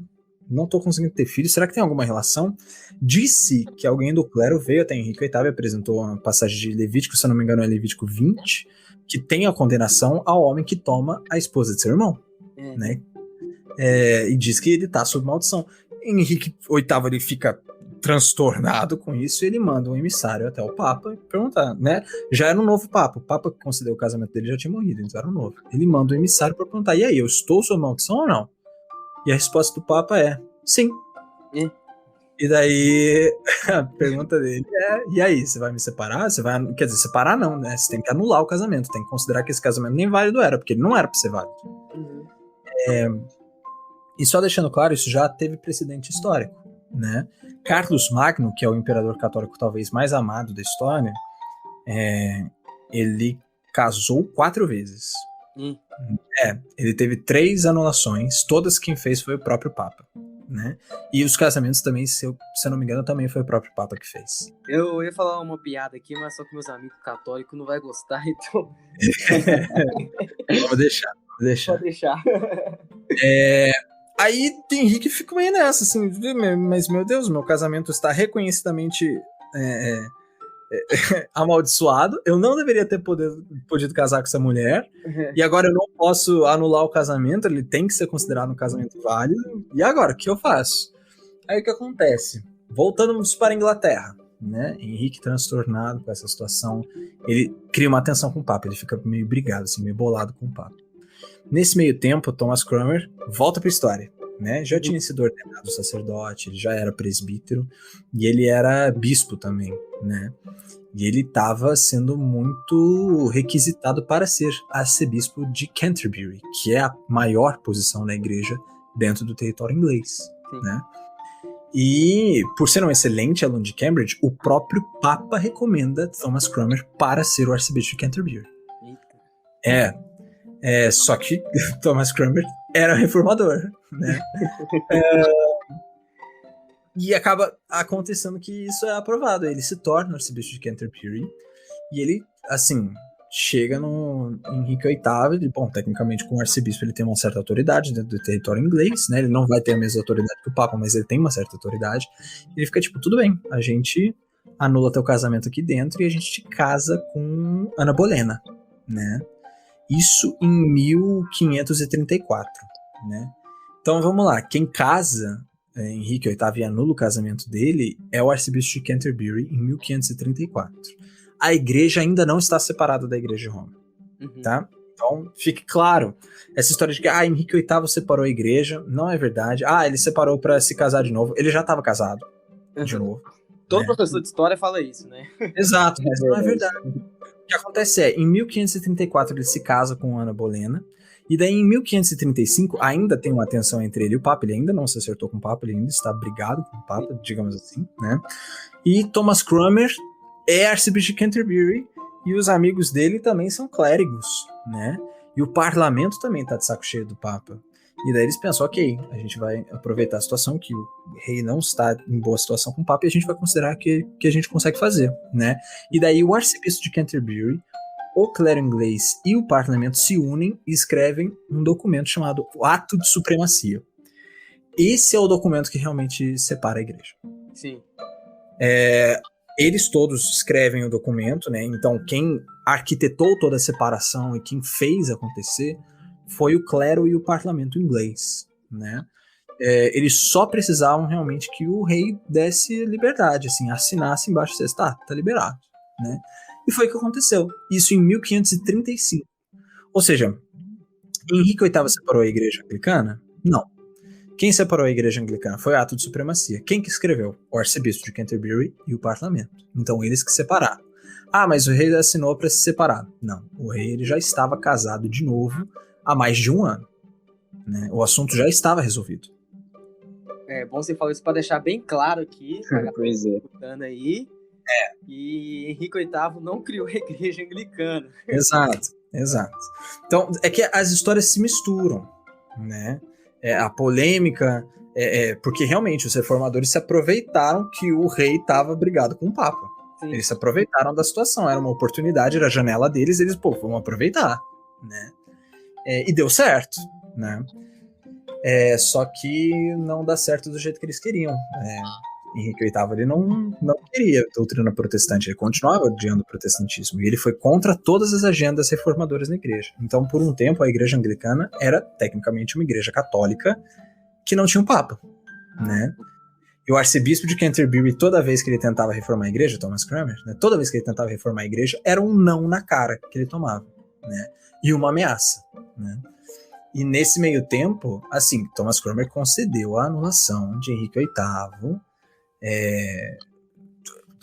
não tô conseguindo ter filho, será que tem alguma relação? Disse que alguém do clero veio até Henrique VIII e apresentou uma passagem de Levítico, se eu não me engano é Levítico 20, que tem a condenação ao homem que toma a esposa de seu irmão, né? E diz que ele tá sob maldição. Henrique VIII, ele fica transtornado com isso e ele manda um emissário até o Papa e perguntar, né? Já era um novo Papa, o Papa que concedeu o casamento dele já tinha morrido, então era um novo. Ele manda um emissário para perguntar, e aí, eu estou sob maldição ou não? E a resposta do Papa é, sim. E daí, a pergunta dele e aí, você vai me separar? Você vai, quer dizer, separar não, né? Você tem que anular o casamento, tem que considerar que esse casamento nem válido era, porque ele não era para ser válido. E só deixando claro, isso já teve precedente histórico, né? Carlos Magno, que é o imperador católico talvez mais amado da história, ele casou 4 vezes. Ele teve 3 anulações, todas quem fez foi o próprio Papa, né? E os casamentos também, se eu não me engano, também foi o próprio Papa que fez. Eu ia falar uma piada aqui, mas só que meus amigos católicos não vão gostar, então... Vamos deixar. Pode deixar. Aí Henrique fica meio nessa, assim, mas meu Deus, meu casamento está reconhecidamente amaldiçoado, eu não deveria ter podido casar com essa mulher, e agora eu não posso anular o casamento, ele tem que ser considerado um casamento válido, e agora, o que eu faço? Aí o que acontece? Voltamos para a Inglaterra, né? Henrique transtornado com essa situação, ele cria uma tensão com o Papa, ele fica meio brigado, assim, meio bolado com o Papa. Nesse meio tempo, Thomas Cranmer volta para a história, né? Já tinha sido ordenado sacerdote, ele já era presbítero e ele era bispo também, né? E ele estava sendo muito requisitado para ser arcebispo de Canterbury, que é a maior posição na igreja dentro do território inglês, né? E por ser um excelente aluno de Cambridge, o próprio Papa recomenda Thomas Cranmer para ser o arcebispo de Canterbury. Só que Thomas Cranmer era reformador, né? E acaba acontecendo que isso é aprovado. Ele se torna arcebispo de Canterbury e ele, assim, chega no Henrique VIII. E, bom, tecnicamente, com o arcebispo ele tem uma certa autoridade dentro do território inglês, né? Ele não vai ter a mesma autoridade que o Papa, mas ele tem uma certa autoridade. Ele fica tipo, tudo bem, a gente anula teu casamento aqui dentro e a gente te casa com Ana Bolena, né? Isso em 1534, né? Então vamos lá, quem casa Henrique VIII e anula o casamento dele é o arcebispo de Canterbury em 1534. A igreja ainda não está separada da igreja de Roma, tá? Então fique claro, essa história de que Henrique VIII separou a igreja, não é verdade. Ele separou para se casar de novo, ele já estava casado de novo. Todo professor de história fala isso, né? Exato, mas não é verdade. O que acontece em 1534 ele se casa com Ana Bolena, e daí em 1535 ainda tem uma tensão entre ele e o Papa, ele ainda não se acertou com o Papa, ele ainda está brigado com o Papa, digamos assim, né? E Thomas Cranmer é arcebispo de Canterbury, e os amigos dele também são clérigos, né? E o parlamento também tá de saco cheio do Papa. E daí eles pensam, ok, a gente vai aproveitar a situação que o rei não está em boa situação com o Papa e a gente vai considerar que a gente consegue fazer, né? E daí o arcebispo de Canterbury, o clero inglês e o parlamento se unem e escrevem um documento chamado o Ato de Supremacia. esse é o documento que realmente separa a igreja. Sim. Eles todos escrevem o documento, né? Então quem arquitetou toda a separação e quem fez acontecer foi o clero e o parlamento inglês, né? Eles só precisavam realmente que o rei desse liberdade, assim, assinasse embaixo e dissesse, tá liberado, né? E foi o que aconteceu. Isso em 1535. Ou seja, Henrique VIII separou a igreja anglicana? Não. Quem separou a igreja anglicana foi o ato de supremacia. Quem que escreveu? O arcebispo de Canterbury e o parlamento. Então eles que separaram. Ah, mas o rei assinou para se separar. Não, o rei ele já estava casado de novo há mais de um ano, né? O assunto já estava resolvido. É bom você falar isso para deixar bem claro aqui, Pois é. escutando aí, que Henrique VIII não criou a igreja anglicana. Exato. Então, é que as histórias se misturam, né? A polêmica, porque realmente os reformadores se aproveitaram que o rei estava brigado com o Papa. Sim. Eles se aproveitaram da situação, era uma oportunidade, era a janela deles, eles, vamos aproveitar, né? E deu certo, né? Só que não dá certo do jeito que eles queriam. Henrique VIII ele não queria doutrina protestante, ele continuava odiando o protestantismo, e ele foi contra todas as agendas reformadoras na igreja. Então, por um tempo, a igreja anglicana era tecnicamente uma igreja católica que não tinha um papa, né? E o arcebispo de Canterbury, toda vez que ele tentava reformar a igreja, Thomas Cranmer, né, toda vez que ele tentava reformar a igreja, era um não na cara que ele tomava, né? E uma ameaça, né? E nesse meio tempo, assim, Thomas Cranmer concedeu a anulação de Henrique VIII,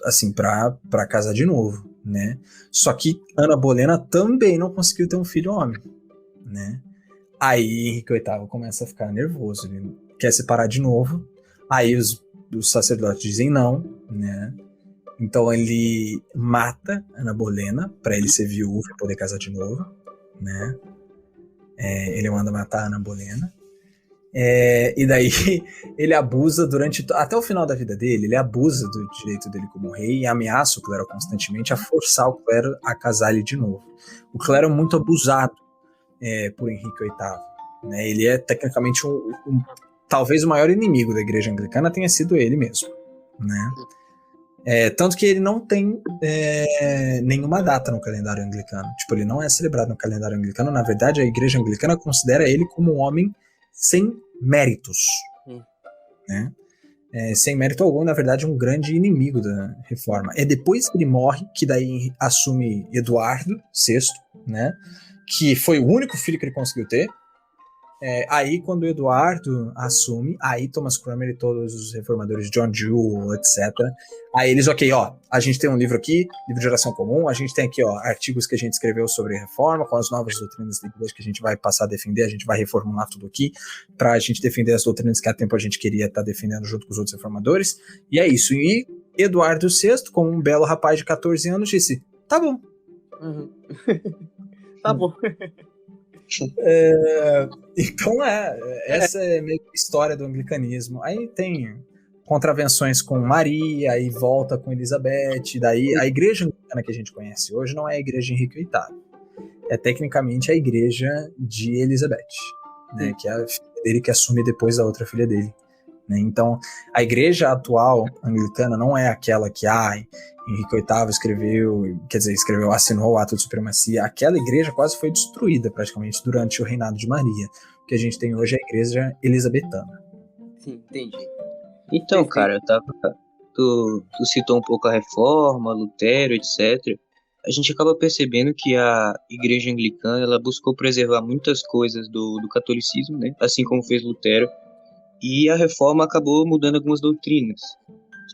assim, para casar de novo, né? Só que Ana Bolena também não conseguiu ter um filho homem, né? Aí Henrique VIII começa a ficar nervoso, ele quer separar de novo. Aí os sacerdotes dizem não, né? Então ele mata Ana Bolena para ele ser viúvo e poder casar de novo, né? Ele manda matar Ana Bolena. E daí ele abusa até o final da vida dele, ele abusa do direito dele como rei e ameaça o clero constantemente a forçar o clero a casar ele de novo. O clero é muito abusado por Henrique VIII, né? Ele é tecnicamente talvez o maior inimigo da igreja anglicana tenha sido ele mesmo, né? Tanto que ele não tem nenhuma data no calendário anglicano. Tipo, ele não é celebrado no calendário anglicano. Na verdade, a igreja anglicana considera ele como um homem sem méritos, né? Sem mérito algum, na verdade, um grande inimigo da reforma. É depois que ele morre que daí assume Eduardo VI, né? Que foi o único filho que ele conseguiu ter. Aí, quando o Eduardo assume, aí Thomas Cranmer e todos os reformadores, John Jewell, etc., aí eles, a gente tem um livro aqui, livro de oração comum, a gente tem aqui, artigos que a gente escreveu sobre reforma, com as novas doutrinas da igreja que a gente vai passar a defender, a gente vai reformular tudo aqui, pra gente defender as doutrinas que há tempo a gente queria estar defendendo junto com os outros reformadores, e é isso. E Eduardo VI, como um belo rapaz de 14 anos, disse, tá bom. Uhum. Tá bom. Então essa é meio que a história do anglicanismo. Aí tem contravenções com Maria, aí volta com Elizabeth, daí a igreja anglicana que a gente conhece hoje não é a igreja de Henrique VIII, é tecnicamente a igreja de Elizabeth, né, que é a filha dele que assume depois da outra filha dele, né? Então a igreja atual anglicana não é aquela que Henrique VIII assinou o ato de supremacia. Aquela igreja quase foi destruída praticamente durante o reinado de Maria. O que a gente tem hoje é a igreja elisabetana. Sim, entendi. Então, cara, tu citou um pouco a reforma, Lutero, etc. A gente acaba percebendo que a igreja anglicana ela buscou preservar muitas coisas do catolicismo, né? Assim como fez Lutero. E a reforma acabou mudando algumas doutrinas.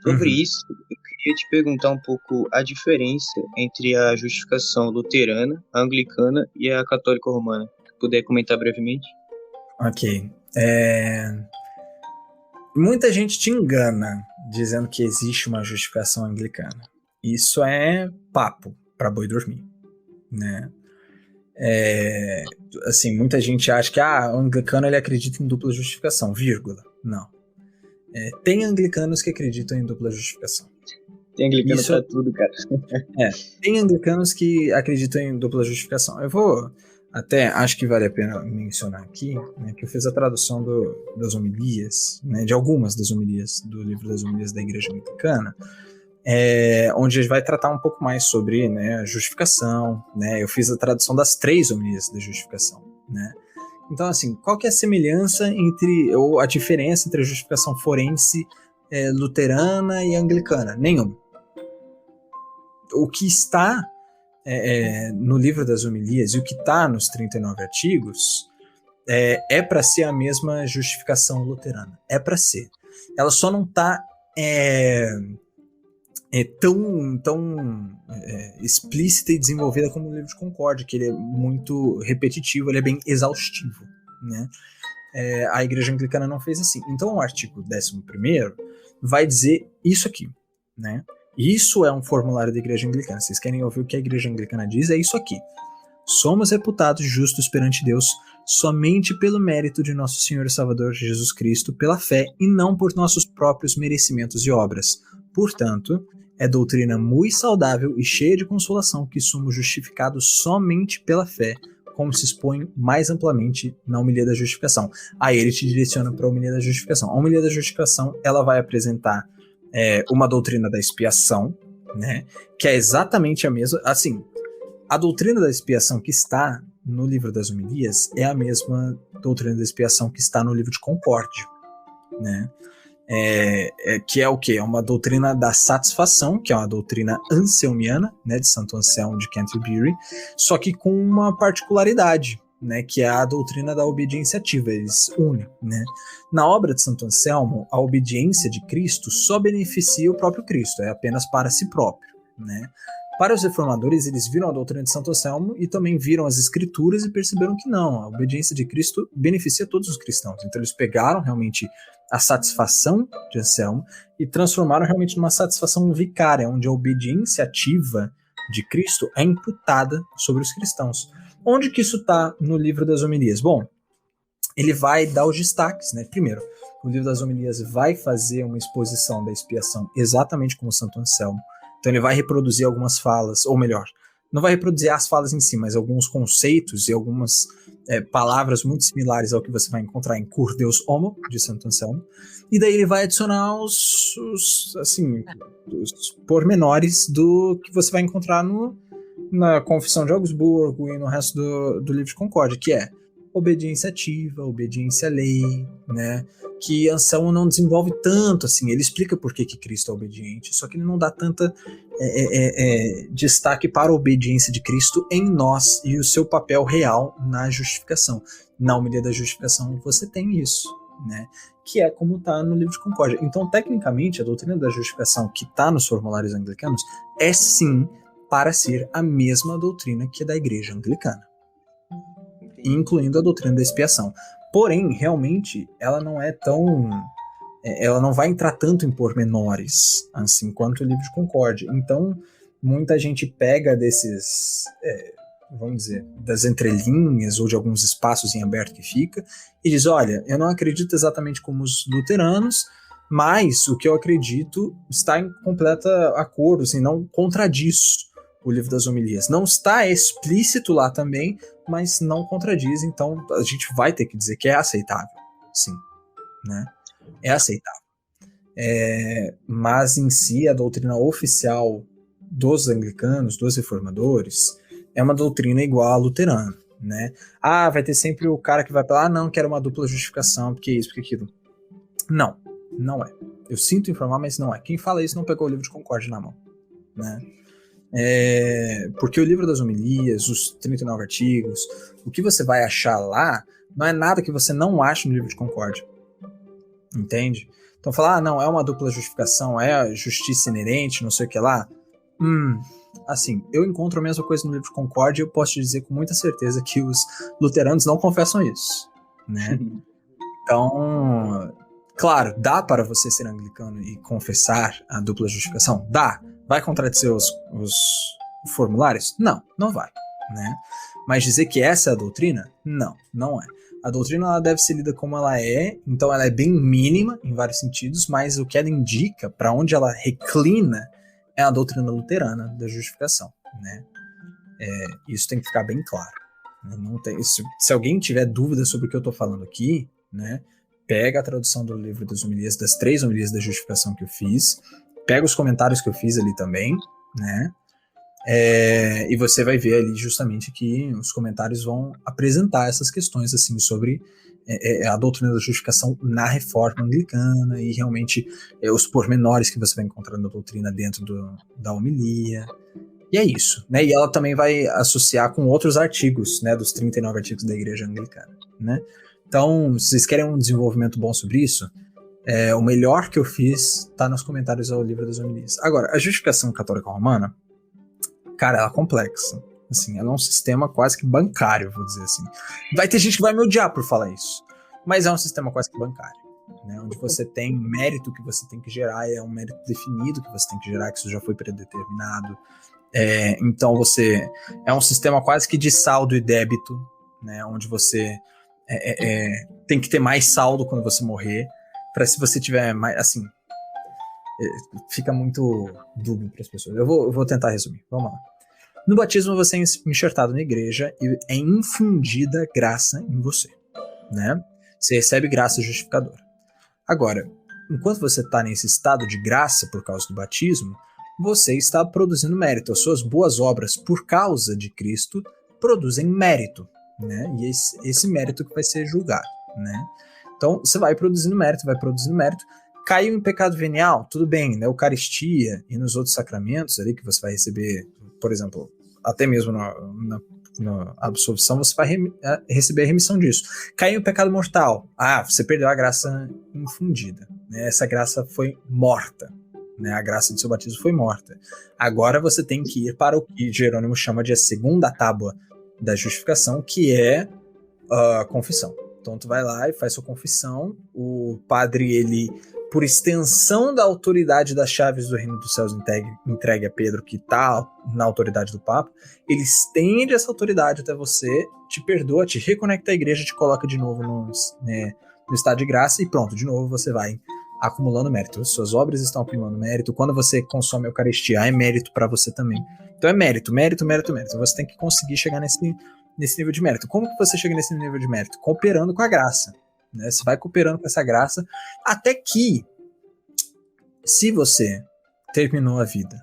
Sobre isso, eu queria te perguntar um pouco a diferença entre a justificação luterana, a anglicana e a católica romana. Se puder comentar brevemente? Ok. Muita gente te engana dizendo que existe uma justificação anglicana. Isso é papo para boi dormir, né? Assim, muita gente acha que o anglicano ele acredita em dupla justificação, vírgula. Não. Tem anglicanos que acreditam em dupla justificação. Tem anglicano pra tudo, cara. Tem anglicanos que acreditam em dupla justificação. Eu vou Até acho que vale a pena mencionar aqui, né, que eu fiz a tradução das homilias, né, de algumas das homilias do livro das homilias da Igreja Anglicana, onde a gente vai tratar um pouco mais sobre, né, a justificação, né, eu fiz a tradução das 3 homilias da justificação, né. Então, assim, qual que é a semelhança ou a diferença entre a justificação forense luterana e anglicana? Nenhuma. O que está no livro das homilias e o que está nos 39 artigos é para ser a mesma justificação luterana. É para ser. Ela só não está tão explícita e desenvolvida como o livro de Concórdia, que ele é muito repetitivo, ele é bem exaustivo, né? A Igreja Anglicana não fez assim. Então o artigo 11º vai dizer isso aqui, né? Isso é um formulário da Igreja Anglicana. Vocês querem ouvir o que a Igreja Anglicana diz? É isso aqui. Somos reputados justos perante Deus somente pelo mérito de nosso Senhor e Salvador Jesus Cristo, pela fé, e não por nossos próprios merecimentos e obras. Portanto, é doutrina muito saudável e cheia de consolação que somos justificados somente pela fé, como se expõe mais amplamente na homilia da justificação. Aí ele te direciona para a homilia da justificação. A homilia da justificação, ela vai apresentar uma doutrina da expiação, né, que é exatamente a mesma. Assim, a doutrina da expiação que está no livro das homilias é a mesma doutrina da expiação que está no livro de Concórdia, né? Que é o quê? É uma doutrina da satisfação, que é uma doutrina anselmiana, né, de Santo Anselmo de Canterbury, só que com uma particularidade, né, que é a doutrina da obediência ativa. Eles unem, né? Na obra de Santo Anselmo, a obediência de Cristo só beneficia o próprio Cristo, é apenas para si próprio, né? Para os reformadores, eles viram a doutrina de Santo Anselmo e também viram as escrituras e perceberam que não, a obediência de Cristo beneficia todos os cristãos. Então eles pegaram realmente a satisfação de Anselmo e transformaram realmente numa satisfação vicária, onde a obediência ativa de Cristo é imputada sobre os cristãos. Onde que isso está no livro das homilias? Bom, ele vai dar os destaques, né? Primeiro, o livro das homilias vai fazer uma exposição da expiação exatamente como Santo Anselmo. Então ele vai reproduzir algumas falas, ou melhor, não vai reproduzir as falas em si, mas alguns conceitos e algumas palavras muito similares ao que você vai encontrar em Cur Deus Homo, de Santo Anselmo. E daí ele vai adicionar os pormenores do que você vai encontrar na Confissão de Augsburgo e no resto do livro de Concórdia, que é obediência ativa, obediência à lei, né? Que Anselmo não desenvolve tanto, assim, ele explica por que Cristo é obediente, só que ele não dá tanta destaque para a obediência de Cristo em nós e o seu papel real na justificação. Na homilia da justificação você tem isso, né? Que é como está no livro de Concórdia. Então, tecnicamente, a doutrina da justificação que está nos formulários anglicanos é sim para ser a mesma doutrina que é da Igreja Anglicana, incluindo a doutrina da expiação. Porém, realmente, ela não é tão... ela não vai entrar tanto em pormenores, assim, quanto o livro de Concórdia. Então, muita gente pega desses... vamos dizer, das entrelinhas ou de alguns espaços em aberto que fica, e diz, olha, eu não acredito exatamente como os luteranos, mas o que eu acredito está em completo acordo, assim, não contradiz o livro das homilias. Não está explícito lá também, mas não contradiz, então a gente vai ter que dizer que é aceitável, sim, né? É aceitável. Mas em si, a doutrina oficial dos anglicanos, dos reformadores, é uma doutrina igual à luterana, né? Vai ter sempre o cara que vai falar, não, quero uma dupla justificação, porque isso, porque aquilo. Não, não é. Eu sinto informar, mas não é. Quem fala isso não pegou o livro de Concórdia na mão, né? Porque o livro das homilias, os 39 artigos, o que você vai achar lá não é nada que você não acha no livro de Concórdia, entende? Então falar, não, é uma dupla justificação, é justiça inerente, não sei o que lá, assim, eu encontro a mesma coisa no livro de Concórdia e eu posso te dizer com muita certeza que os luteranos não confessam isso, né? Então, claro, dá para você ser anglicano e confessar a dupla justificação? Dá. Vai contradizer os formulários? Não, não vai, né? Mas dizer que essa é a doutrina? Não, não é. A doutrina ela deve ser lida como ela é, então ela é bem mínima em vários sentidos, mas o que ela indica, para onde ela reclina, é a doutrina luterana da justificação, né? Isso tem que ficar bem claro. Não tem, se alguém tiver dúvida sobre o que eu estou falando aqui, né, pega a tradução do livro das homilias, das 3 homilias da justificação que eu fiz, pega os comentários que eu fiz ali também, né, e você vai ver ali justamente que os comentários vão apresentar essas questões assim sobre a doutrina da justificação na reforma anglicana e realmente os pormenores que você vai encontrar na doutrina dentro da homilia. E é isso, né? E ela também vai associar com outros artigos, né, dos 39 artigos da Igreja Anglicana, né? Então, se vocês querem um desenvolvimento bom sobre isso, o melhor que eu fiz está nos comentários ao livro das homilias. Agora, a justificação católica romana, cara, ela é complexa. Assim, ela é um sistema quase que bancário, vou dizer assim. Vai ter gente que vai me odiar por falar isso, mas é um sistema quase que bancário, né? Onde você tem mérito que você tem que gerar, é um mérito definido que você tem que gerar, que isso já foi predeterminado. Então é um sistema quase que de saldo e débito, né? Onde você tem que ter mais saldo quando você morrer, para se você tiver mais, assim, fica muito dúbio para as pessoas. Eu vou tentar resumir, vamos lá. No batismo você é enxertado na igreja e é infundida graça em você, né? Você recebe graça justificadora. Agora, enquanto você está nesse estado de graça por causa do batismo, você está produzindo mérito. As suas boas obras por causa de Cristo produzem mérito, né? E esse mérito que vai ser julgado, né? Então, você vai produzindo mérito. Caiu em pecado venial, tudo bem, na Eucaristia e nos outros sacramentos ali que você vai receber, por exemplo, até mesmo na absolvição, você vai receber a remissão disso. Caiu em pecado mortal, você perdeu a graça infundida, né? Essa graça foi morta, né? A graça do seu batismo foi morta. Agora você tem que ir para o que Jerônimo chama de a segunda tábua da justificação, que é a confissão. Então tu vai lá e faz sua confissão, o padre, ele, por extensão da autoridade das chaves do reino dos céus entregue a Pedro, que está na autoridade do Papa, ele estende essa autoridade até você, te perdoa, te reconecta à igreja, te coloca de novo no estado de graça e pronto, de novo você vai acumulando mérito. Suas obras estão acumulando mérito. Quando você consome a Eucaristia, é mérito para você também. Então é mérito. Você tem que conseguir chegar nesse nível de mérito. Como que você chega nesse nível de mérito? Cooperando com a graça, né? Você vai cooperando com essa graça até que, se você terminou a vida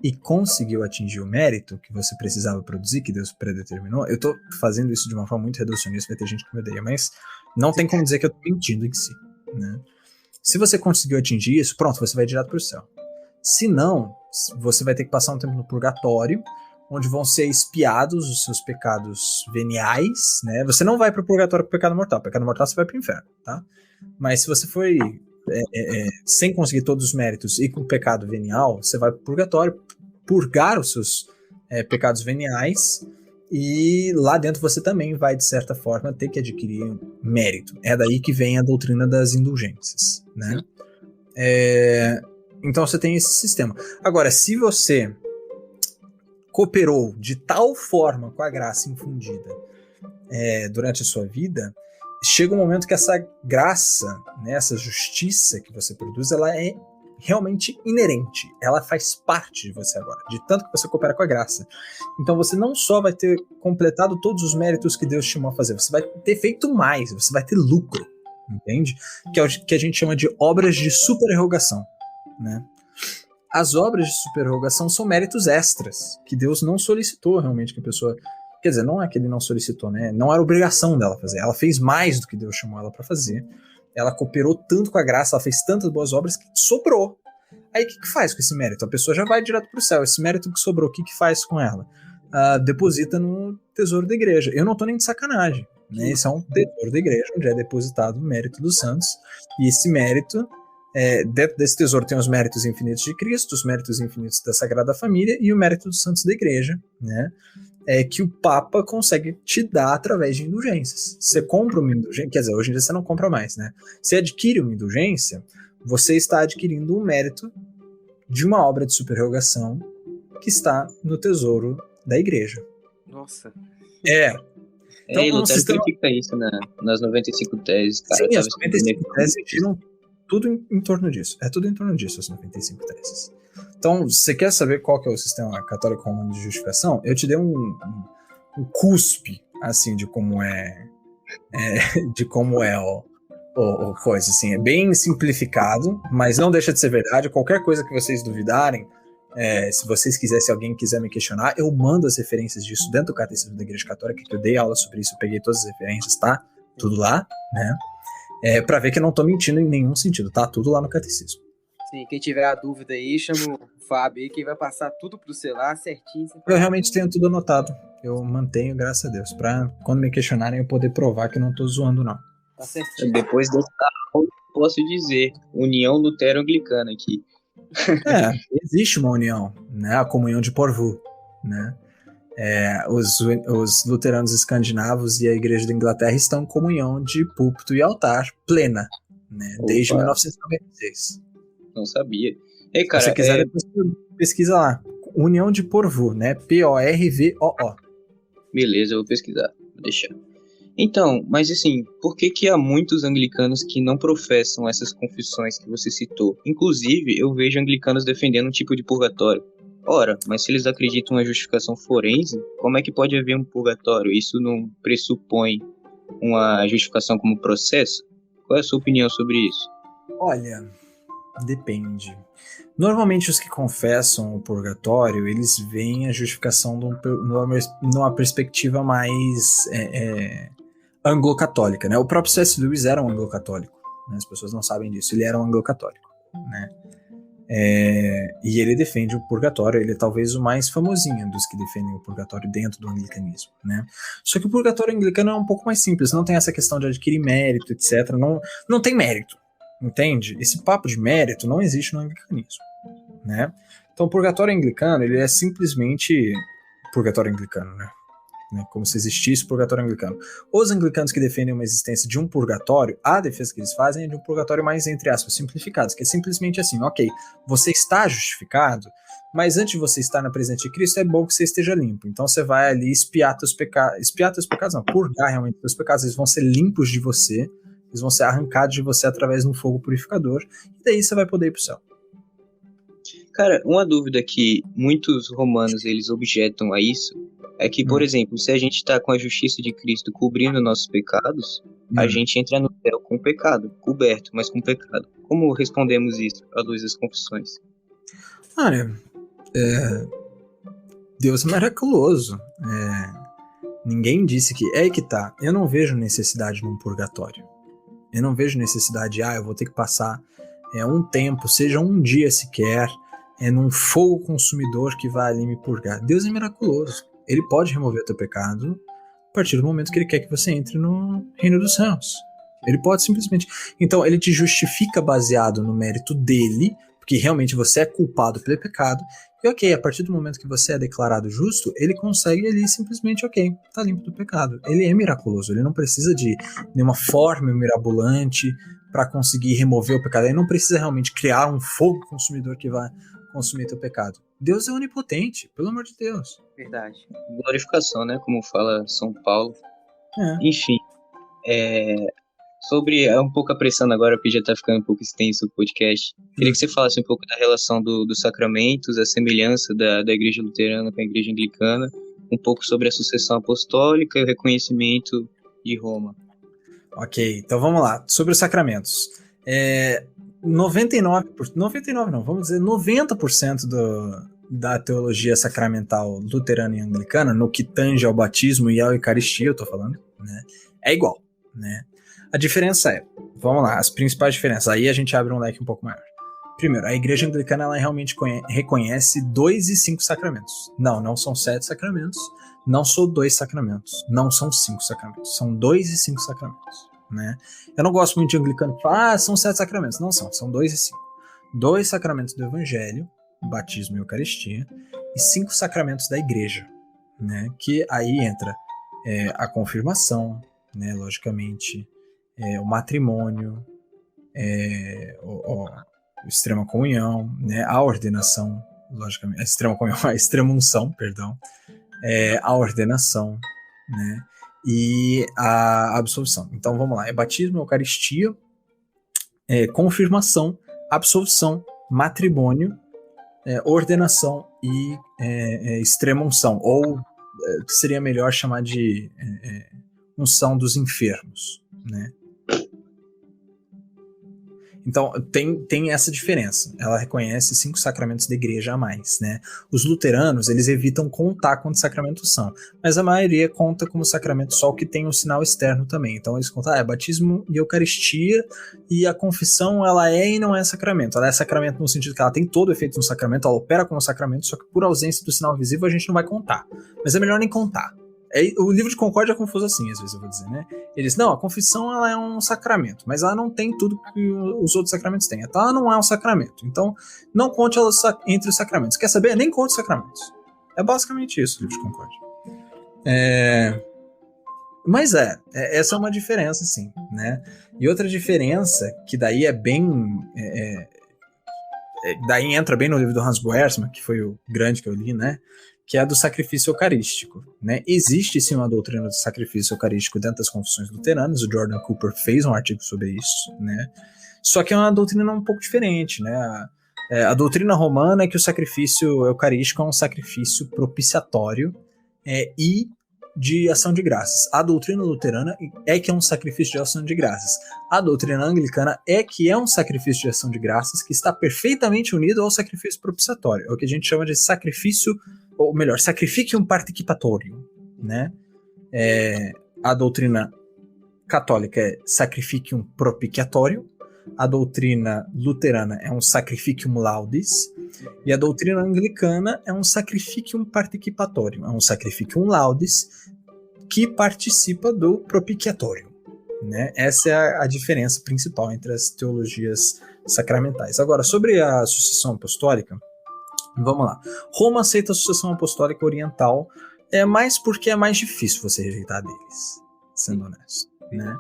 e conseguiu atingir o mérito que você precisava produzir, que Deus predeterminou. Eu tô fazendo isso de uma forma muito reducionista, vai ter gente que me odeia, mas não tem como dizer que eu tô mentindo em si, né? Se você conseguiu atingir isso, pronto, você vai direto pro céu. Se não, você vai ter que passar um tempo no purgatório, onde vão ser expiados os seus pecados veniais, né? Você não vai pro purgatório com pecado mortal. Pecado mortal você vai pro inferno, tá? Mas se você foi sem conseguir todos os méritos e com pecado venial, você vai pro purgatório purgar os seus pecados veniais, e lá dentro você também vai, de certa forma, ter que adquirir mérito. É daí que vem a doutrina das indulgências, né? Então você tem esse sistema. Agora, se você cooperou de tal forma com a graça infundida durante a sua vida, chega um momento que essa graça, né, essa justiça que você produz, ela é realmente inerente, ela faz parte de você agora, de tanto que você coopera com a graça. Então você não só vai ter completado todos os méritos que Deus te chamou a fazer, você vai ter feito mais, você vai ter lucro, entende? Que é o que a gente chama de obras de supererrogação, né? As obras de supererrogação são méritos extras, que Deus não solicitou realmente que a pessoa... Quer dizer, não é que ele não solicitou, né? Não era obrigação dela fazer, ela fez mais do que Deus chamou ela para fazer. Ela cooperou tanto com a graça, ela fez tantas boas obras que sobrou. Aí o que faz com esse mérito? A pessoa já vai direto pro céu. Esse mérito que sobrou, o que faz com ela? Deposita no tesouro da igreja. Eu não tô nem de sacanagem, né? Esse é um tesouro da igreja, onde é depositado o mérito dos santos. E esse mérito, dentro desse tesouro tem os méritos infinitos de Cristo, os méritos infinitos da Sagrada Família e o mérito dos santos da igreja, né? Que o Papa consegue te dar através de indulgências. Você compra uma indulgência, quer dizer, hoje em dia você não compra mais, né? Você adquire uma indulgência, você está adquirindo um mérito de uma obra de supererrogação que está no tesouro da igreja. Nossa. Então, e Lutero critica isso nas 95 teses, cara. Sim, as 95 teses giram tudo em torno disso. É tudo em torno disso, as 95 teses. Então, você quer saber qual que é o sistema católico romano de justificação? Eu te dei um cuspe assim, de como de como é o coisa, assim, é bem simplificado, mas não deixa de ser verdade. Qualquer coisa que vocês duvidarem, se vocês quiserem, se alguém quiser me questionar, eu mando as referências disso dentro do Catecismo da Igreja Católica, que eu dei aula sobre isso, eu peguei todas as referências, tá? Tudo lá, né? Pra ver que eu não tô mentindo em nenhum sentido, tá? Tudo lá no Catecismo. Sim, quem tiver a dúvida aí, chama o Fábio aí, que vai passar tudo pro celular certinho. Eu realmente tenho tudo anotado. Eu mantenho, graças a Deus, pra quando me questionarem eu poder provar que eu não tô zoando, não. Tá certinho. Depois dessa aula, posso dizer, União Lutero-Anglicana aqui. Existe uma união, né? A comunhão de Porvoo, né? Os luteranos escandinavos e a Igreja da Inglaterra estão em comunhão de púlpito e altar plena, né? Desde 1996. Não sabia. Ei, cara, se você quiser, depois pesquisa lá. União de Porvoo, né? Porvoo. Beleza, eu vou pesquisar. Vou deixar. Então, mas assim, por que há muitos anglicanos que não professam essas confissões que você citou? Inclusive, eu vejo anglicanos defendendo um tipo de purgatório. Ora, mas se eles acreditam na justificação forense, como é que pode haver um purgatório? Isso não pressupõe uma justificação como processo? Qual é a sua opinião sobre isso? Olha, depende. Normalmente os que confessam o purgatório, eles veem a justificação numa perspectiva mais anglo-católica, né? O próprio C.S. Lewis era um anglo-católico, né? As pessoas não sabem disso, ele era um anglo-católico, né? E ele defende o purgatório, ele é talvez o mais famosinho dos que defendem o purgatório dentro do anglicanismo, né? Só que o purgatório anglicano é um pouco mais simples, não tem essa questão de adquirir mérito, etc. Não tem mérito, entende? Esse papo de mérito não existe no anglicanismo, né? Então o purgatório anglicano, ele é simplesmente purgatório anglicano, né? Como se existisse purgatório anglicano. Os anglicanos que defendem uma existência de um purgatório, a defesa que eles fazem é de um purgatório mais, entre aspas, simplificado, que é simplesmente assim, ok, você está justificado, mas antes de você estar na presença de Cristo, é bom que você esteja limpo. Então você vai ali expiar teus pecados, não, purgar realmente teus pecados, eles vão ser limpos de você, eles vão ser arrancados de você através de um fogo purificador, e daí você vai poder ir pro céu. Cara, uma dúvida que muitos romanos eles objetam a isso é que, por exemplo, se a gente está com a justiça de Cristo cobrindo nossos pecados, a gente entra no céu com pecado, coberto, mas com pecado. Como respondemos isso à luz das confissões? Olha, Deus é miraculoso. Ninguém disse que... É aí que tá. Eu não vejo necessidade num purgatório. Eu não vejo necessidade de, eu vou ter que passar um tempo, seja um dia sequer, num fogo consumidor que vai ali me purgar. Deus é miraculoso. Ele pode remover o teu pecado a partir do momento que ele quer que você entre no reino dos céus. Ele pode simplesmente... Então, ele te justifica baseado no mérito dele, porque realmente você é culpado pelo pecado, e ok, a partir do momento que você é declarado justo, ele consegue ali simplesmente, ok, tá limpo do pecado. Ele é miraculoso, ele não precisa de nenhuma forma mirabolante para conseguir remover o pecado. Ele não precisa realmente criar um fogo consumidor que vai consumir teu pecado. Deus é onipotente, pelo amor de Deus. Verdade. Glorificação, né? Como fala São Paulo. Enfim, sobre, um pouco apressando agora, porque já tá ficando um pouco extenso o podcast, queria que você falasse um pouco da relação dos sacramentos, a semelhança da Igreja Luterana com a Igreja Anglicana, um pouco sobre a sucessão apostólica e o reconhecimento de Roma. Ok, então vamos lá. Sobre os sacramentos. 90% da teologia sacramental luterana e anglicana, no que tange ao batismo e à Eucaristia, eu tô falando, né, é igual, né? A diferença vamos lá, as principais diferenças, aí a gente abre um leque um pouco maior. Primeiro, a Igreja Anglicana, ela realmente reconhece 2 e 5 sacramentos. Não são 7 sacramentos, não são 2 sacramentos, não são 5 sacramentos, são 2 e 5 sacramentos, né? Eu não gosto muito de anglicano que fala, são 7 sacramentos. Não são 2 e 5. 2 sacramentos do Evangelho, batismo e Eucaristia, e 5 sacramentos da Igreja, né? Que aí entra a confirmação, né? Logicamente, o matrimônio, a extrema comunhão, né? A ordenação, logicamente, a extrema unção, perdão, a ordenação, né? E a absolvição. Então vamos lá, batismo, Eucaristia, confirmação, absolvição, matrimônio, ordenação e extrema unção, ou que seria melhor chamar de unção dos enfermos, né? Então, tem essa diferença. Ela reconhece 5 sacramentos da igreja a mais, né? Os luteranos, eles evitam contar quantos sacramentos são, mas a maioria conta como sacramento só o que tem um sinal externo também. Então, eles contam, batismo e eucaristia, e a confissão, ela é e não é sacramento. Ela é sacramento no sentido que ela tem todo o efeito de um sacramento, ela opera como sacramento, só que por ausência do sinal visível a gente não vai contar. Mas é melhor nem contar. O livro de Concórdia é confuso assim, às vezes eu vou dizer, né? Eles, não, a confissão ela é um sacramento, mas ela não tem tudo que os outros sacramentos têm. Então ela não é um sacramento. Então não conte ela entre os sacramentos. Quer saber? Nem conte os sacramentos. É basicamente isso o livro de Concórdia. Mas essa é uma diferença, sim, né? E outra diferença, que daí é bem... daí entra bem no livro do Hans Boersma, que foi o grande que eu li, né? Que é a do sacrifício eucarístico, né? Existe sim uma doutrina do sacrifício eucarístico dentro das confissões luteranas, o Jordan Cooper fez um artigo sobre isso, né? Só que é uma doutrina um pouco diferente, né? A doutrina romana é que o sacrifício eucarístico é um sacrifício propiciatório e de ação de graças. A doutrina luterana é que é um sacrifício de ação de graças. A doutrina anglicana é que é um sacrifício de ação de graças que está perfeitamente unido ao sacrifício propiciatório. É o que a gente chama de sacrifício, ou melhor, sacrificium participatorium, né? A doutrina católica é sacrificium propiciatorium, a doutrina luterana é um sacrificium laudis, e a doutrina anglicana é um sacrificium participatorium, é um sacrificium laudis que participa do propiciatorium, né? Essa é a diferença principal entre as teologias sacramentais. Agora, sobre a sucessão apostólica, vamos lá. Roma aceita a sucessão apostólica oriental, mais porque é mais difícil você rejeitar deles, sendo honesto, né?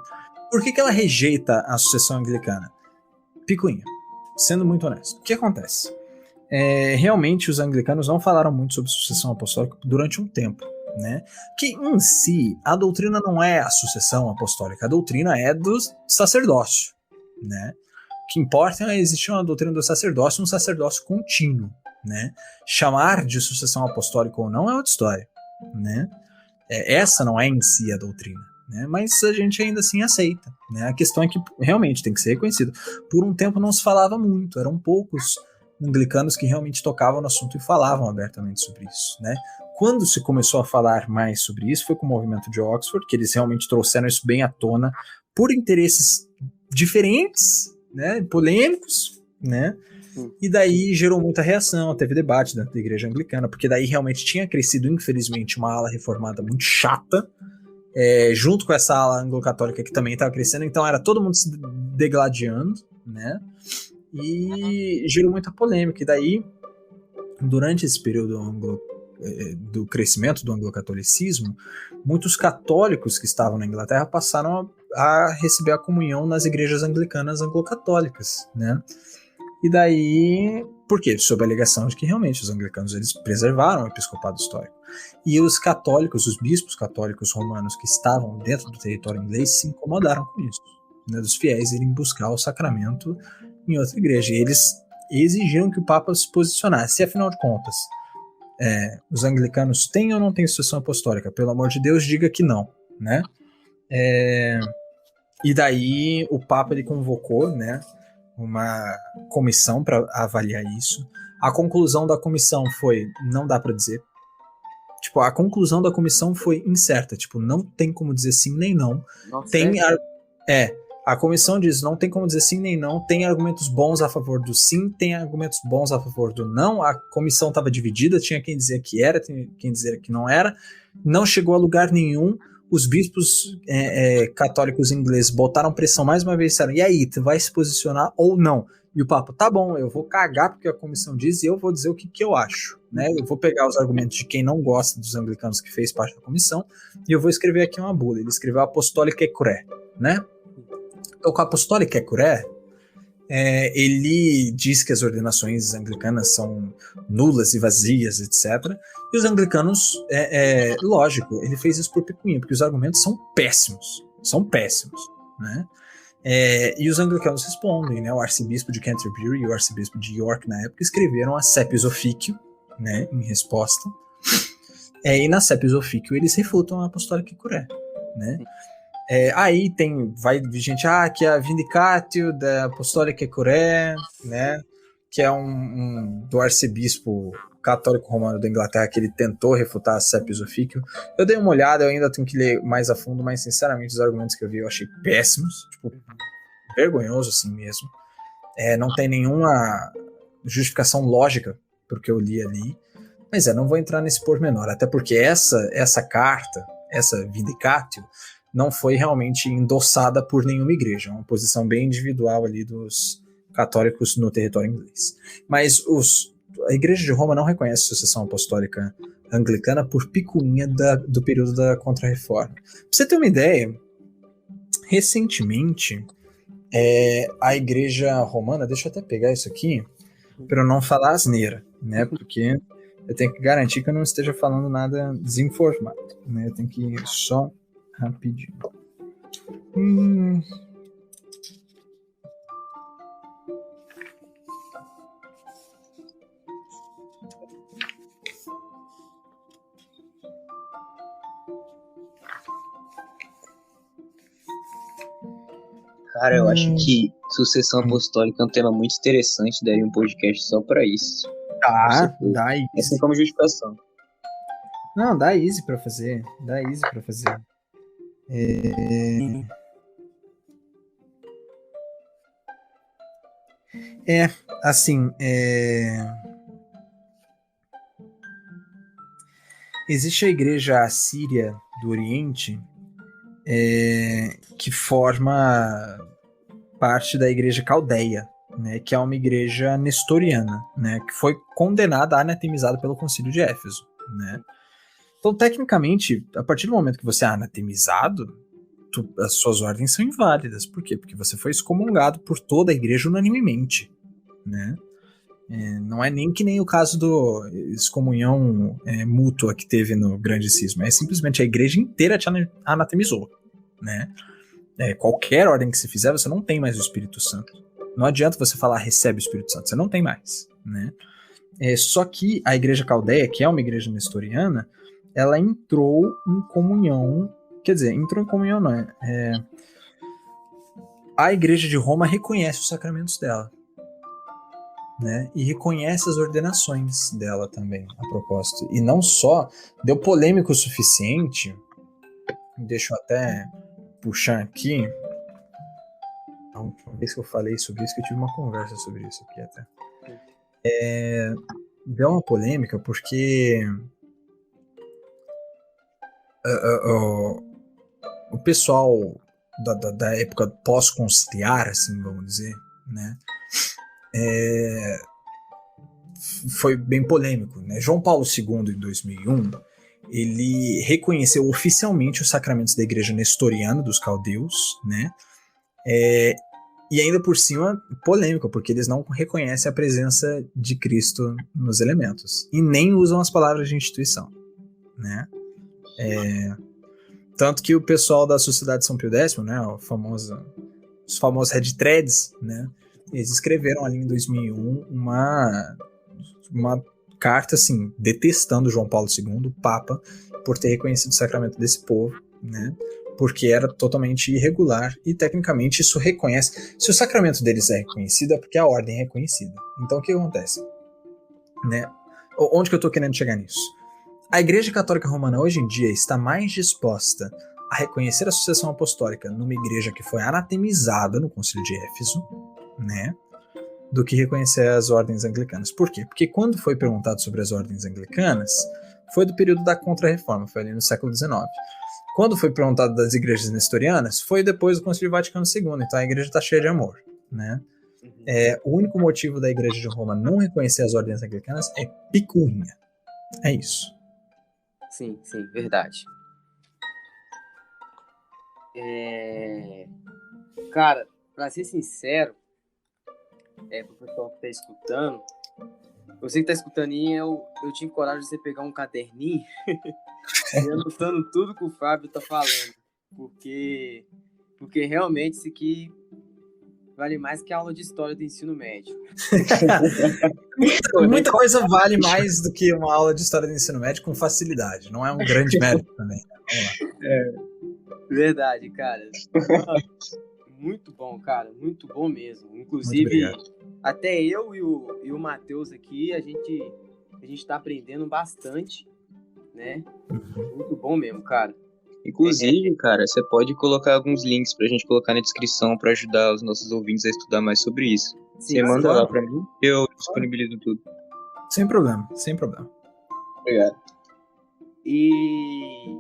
Por que ela rejeita a sucessão anglicana? Picuinha, sendo muito honesto. O que acontece? Realmente os anglicanos não falaram muito sobre sucessão apostólica durante um tempo, né? Que em si, a doutrina não é a sucessão apostólica, a doutrina é do sacerdócio, né? O que importa é existir uma doutrina do sacerdócio, um sacerdócio contínuo, né? Chamar de sucessão apostólica ou não é outra história, né? Essa não é em si a doutrina, né? Mas a gente ainda assim aceita, né? A questão é que realmente tem que ser reconhecido. Por um tempo não se falava muito, eram poucos anglicanos que realmente tocavam no assunto e falavam abertamente sobre isso, né? Quando se começou a falar mais sobre isso foi com o movimento de Oxford, que eles realmente trouxeram isso bem à tona por interesses diferentes, né, polêmicos, né? E daí gerou muita reação, teve debate dentro da igreja anglicana, porque daí realmente tinha crescido, infelizmente, uma ala reformada muito chata, junto com essa ala anglo-católica que também estava crescendo, então era todo mundo se degladiando, né? E gerou muita polêmica. E daí, durante esse período do crescimento do anglo-catolicismo, muitos católicos que estavam na Inglaterra passaram a receber a comunhão nas igrejas anglicanas anglo-católicas, né? E daí, por quê? Sob a alegação de que realmente os anglicanos eles preservaram o episcopado histórico. E os católicos, os bispos católicos romanos que estavam dentro do território inglês se incomodaram com isso, né, dos fiéis irem buscar o sacramento em outra igreja. E eles exigiram que o Papa se posicionasse. E afinal de contas, os anglicanos têm ou não têm sucessão apostólica? Pelo amor de Deus, diga que não, né? E daí o Papa ele convocou, né, uma comissão para avaliar isso. A conclusão da comissão foi, não dá para dizer. Tipo, a conclusão da comissão foi incerta. Tipo, não tem como dizer sim nem não. Nossa, A comissão diz, não tem como dizer sim nem não, tem argumentos bons a favor do sim, tem argumentos bons a favor do não, a comissão estava dividida, tinha quem dizia que era, tinha quem dizia que não era, não chegou a lugar nenhum, os bispos católicos ingleses botaram pressão mais uma vez, disseram, e aí, tu vai se posicionar ou não? E o Papa, tá bom, eu vou cagar porque a comissão diz e eu vou dizer o que eu acho, né? Eu vou pegar os argumentos de quem não gosta dos anglicanos que fez parte da comissão e eu vou escrever aqui uma bula. Ele escreveu Apostolicae Curae, né? O Apostolicae Curae, ele diz que as ordenações anglicanas são nulas e vazias, etc. E os anglicanos, lógico, ele fez isso por picuinha, porque os argumentos são péssimos, né? E os anglicanos respondem, né? O arcebispo de Canterbury e o arcebispo de York na época escreveram a Sepios Officio, né, em resposta. E na Sepios Officium eles refutam a Apostólica Eccuré, né? Aí vai gente, que é a Vindicatio da Apostólica Eccuré, né? Que é do arcebispo católico romano da Inglaterra, que ele tentou refutar a Sepios Officium. Eu dei uma olhada, eu ainda tenho que ler mais a fundo, mas sinceramente os argumentos que eu vi eu achei péssimos, tipo, vergonhoso assim mesmo. Não tem nenhuma justificação lógica pro que eu li ali. Mas não vou entrar nesse pormenor, até porque essa carta, essa Vindicatio, não foi realmente endossada por nenhuma igreja, é uma posição bem individual ali dos católicos no território inglês. Mas a Igreja de Roma não reconhece a sucessão apostólica anglicana por picuinha do período da Contra-Reforma. Pra você ter uma ideia, recentemente, a Igreja Romana, deixa eu até pegar isso aqui, para eu não falar asneira, né, porque eu tenho que garantir que eu não esteja falando nada desinformado, né? Eu tenho que ir só rapidinho. Cara, eu acho que sucessão apostólica é um tema muito interessante, daria um podcast só pra isso. Dá easy. Assim como justificação. Não, dá easy pra fazer. Assim, existe a Igreja Assíria do Oriente, que forma parte da Igreja Caldeia, né, que é uma igreja nestoriana, né, que foi condenada, anatemizada pelo Concílio de Éfeso, né. Então, tecnicamente, a partir do momento que você é anatemizado, as suas ordens são inválidas. Por quê? Porque você foi excomungado por toda a igreja unanimemente, né. Não é nem o caso do excomunhão mútua que teve no Grande Cisma, é simplesmente a igreja inteira te anatemizou, né. Qualquer ordem que você fizer, você não tem mais o Espírito Santo. Não adianta você falar recebe o Espírito Santo, você não tem mais, né? Só que a Igreja Caldeia, que é uma igreja nestoriana, ela entrou em comunhão, quer dizer, entrou em comunhão não, a Igreja de Roma reconhece os sacramentos dela, né? E reconhece as ordenações dela também, a propósito. E não só, deu polêmico o suficiente, deixa eu até puxar aqui. A última vez que eu falei sobre isso, que eu tive uma conversa sobre isso aqui até. Deu uma polêmica porque o pessoal da época pós-conciliar, assim, vamos dizer, né, foi bem polêmico, né? João Paulo II, em 2001, ele reconheceu oficialmente os sacramentos da Igreja Nestoriana dos Caldeus, né? E ainda por cima, polêmico, porque eles não reconhecem a presença de Cristo nos elementos. E nem usam as palavras de instituição, né? Tanto que o pessoal da Sociedade São Pio X, né, os famosos Red Threads, né, eles escreveram ali em 2001 uma carta, assim, detestando João Paulo II, o Papa, por ter reconhecido o sacramento desse povo, né, porque era totalmente irregular e, tecnicamente, isso reconhece... Se o sacramento deles é reconhecido, é porque a ordem é reconhecida. Então, o que acontece? Né? Onde que eu estou querendo chegar nisso? A Igreja Católica Romana, hoje em dia, está mais disposta a reconhecer a sucessão apostólica numa igreja que foi anatemizada no Concílio de Éfeso, né, do que reconhecer as ordens anglicanas. Por quê? Porque quando foi perguntado sobre as ordens anglicanas, foi do período da Contra-Reforma, foi ali no século XIX. Quando foi perguntado das igrejas nestorianas, foi depois do Concílio Vaticano II, então a igreja está cheia de amor, né? O único motivo da Igreja de Roma não reconhecer as ordens anglicanas é picuinha. É isso. Sim, verdade. Cara, pra ser sincero, pro pessoal que tá escutando, você que tá escutando aí, eu tive coragem de você pegar um caderninho e anotando tudo que o Fábio tá falando. Porque realmente isso aqui vale mais que a aula de história do ensino médio. Muita coisa vale mais do que uma aula de história do ensino médio com facilidade. Não é um grande mérito também. Vamos lá. Verdade, cara. Muito bom, cara. Muito bom mesmo. Muito Inclusive, obrigado. até eu e o Matheus aqui, a gente tá aprendendo bastante, né? Muito bom mesmo, cara. Inclusive, cara, você pode colocar alguns links pra gente colocar na descrição pra ajudar os nossos ouvintes a estudar mais sobre isso. Você manda claro. lá pra mim, eu disponibilizo tudo. Sem problema, sem problema. Obrigado. E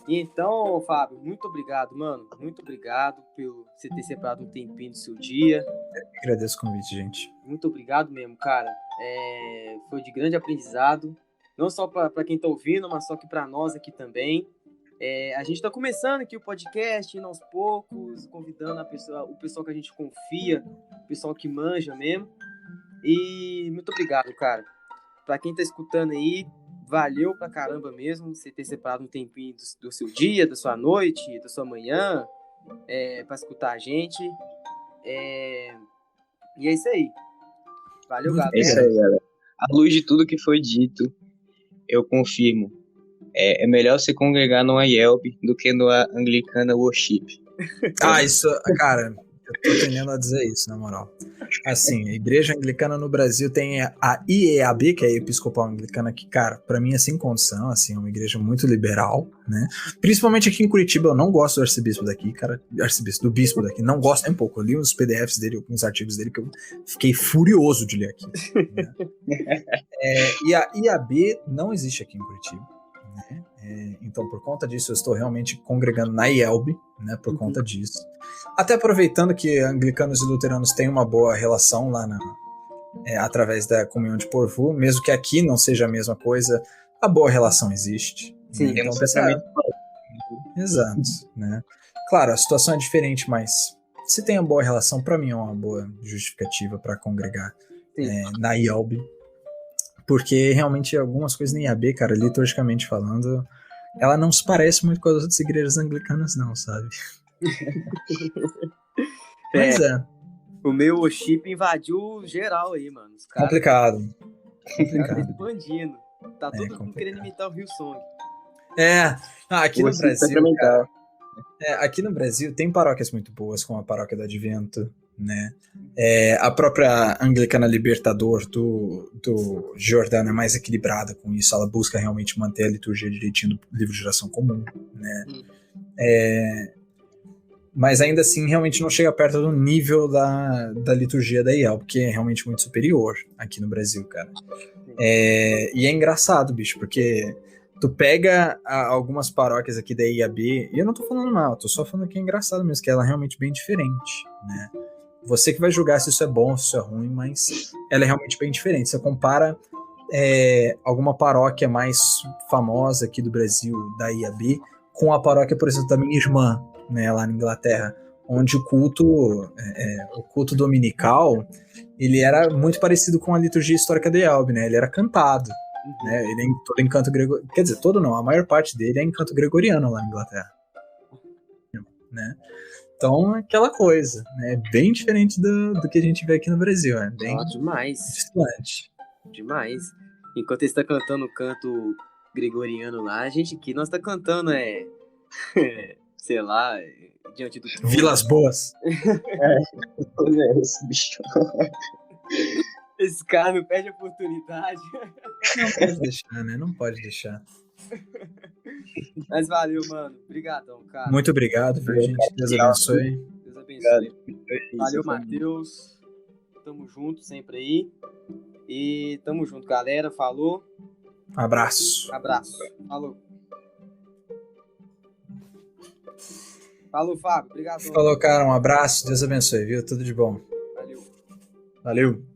então, Fábio, muito obrigado, mano. Muito obrigado por você ter separado um tempinho do seu dia. Agradeço o convite, gente. Muito obrigado mesmo, cara. Foi de grande aprendizado. Não só para quem tá ouvindo, mas só que para nós aqui também. A gente está começando aqui o podcast, indo aos poucos, convidando o pessoal que a gente confia, o pessoal que manja mesmo. E muito obrigado, cara. Para quem tá escutando aí, valeu pra caramba mesmo você ter separado um tempinho do seu dia, da sua noite, da sua manhã, para escutar a gente. E é isso aí. Valeu, Muito galera. É isso aí, galera. À luz de tudo que foi dito, eu confirmo. É melhor você congregar numa IELB do que numa Anglicana Worship. Isso, cara, eu tô tendendo a dizer isso, na moral. Assim, a igreja anglicana no Brasil tem a IEAB, que é a Episcopal Anglicana, que, cara, pra mim é sem condição, assim, é uma igreja muito liberal, né? Principalmente aqui em Curitiba, eu não gosto do arcebispo daqui, cara, do bispo daqui, não gosto nem um pouco. Eu li uns PDFs dele, alguns artigos dele, que eu fiquei furioso de ler aqui. Né? E a IAB não existe aqui em Curitiba. Né? Então, por conta disso, eu estou realmente congregando na IELB, né, por conta disso. Até aproveitando que anglicanos e luteranos têm uma boa relação lá através da comunhão de Porvoo, mesmo que aqui não seja a mesma coisa, a boa relação existe. Sim, né? Então, exato. Né? Claro, a situação é diferente, mas se tem a boa relação, para mim é uma boa justificativa para congregar na IELB. Porque realmente algumas coisas na IAB, cara, liturgicamente falando, ela não se parece muito com as outras igrejas anglicanas, não, sabe? Mas o meu chip invadiu geral aí, mano. Os caras complicado. estão expandindo. Tá todo mundo querendo imitar o Hillsong. Aqui no Brasil, cara, aqui no Brasil tem paróquias muito boas, como a paróquia do Advento, né? A própria Anglicana Libertador do Jordano é mais equilibrada com isso, ela busca realmente manter a liturgia direitinho do livro de oração comum, né? Mas ainda assim realmente não chega perto do nível da liturgia da IEL, porque é realmente muito superior aqui no Brasil, cara. E é engraçado, bicho, porque tu pega algumas paróquias aqui da IAB, e eu não tô falando mal, tô só falando que é engraçado mesmo, que ela é realmente bem diferente, né? Você que vai julgar se isso é bom, se isso é ruim, mas ela é realmente bem diferente. Você compara alguma paróquia mais famosa aqui do Brasil, da IAB, com a paróquia, por exemplo, da minha irmã, né, lá na Inglaterra, onde o culto dominical, ele era muito parecido com a liturgia histórica da IAB, né? Ele era cantado, né? Ele é todo em canto gregoriano, quer dizer, todo não, a maior parte dele é em canto gregoriano lá na Inglaterra, né? Então, aquela coisa, né? Bem diferente do que a gente vê aqui no Brasil, né? Bem demais. distante. Demais. Enquanto ele está cantando o canto gregoriano lá, a gente aqui, nós tá cantando, sei lá, diante do trono. Vilas Boas. Esse bicho. Esse cara não perde a oportunidade. Não pode deixar, né? Não pode deixar. Mas valeu, mano. Obrigadão, cara. Muito obrigado, viu, gente? Deus abençoe. Deus abençoe. Valeu, Matheus. Tamo junto sempre aí. E tamo junto, galera. Falou. Abraço. Falou. Falou, Fábio. Obrigado. Falou, cara. Um abraço. Deus abençoe, viu? Tudo de bom. Valeu. Valeu.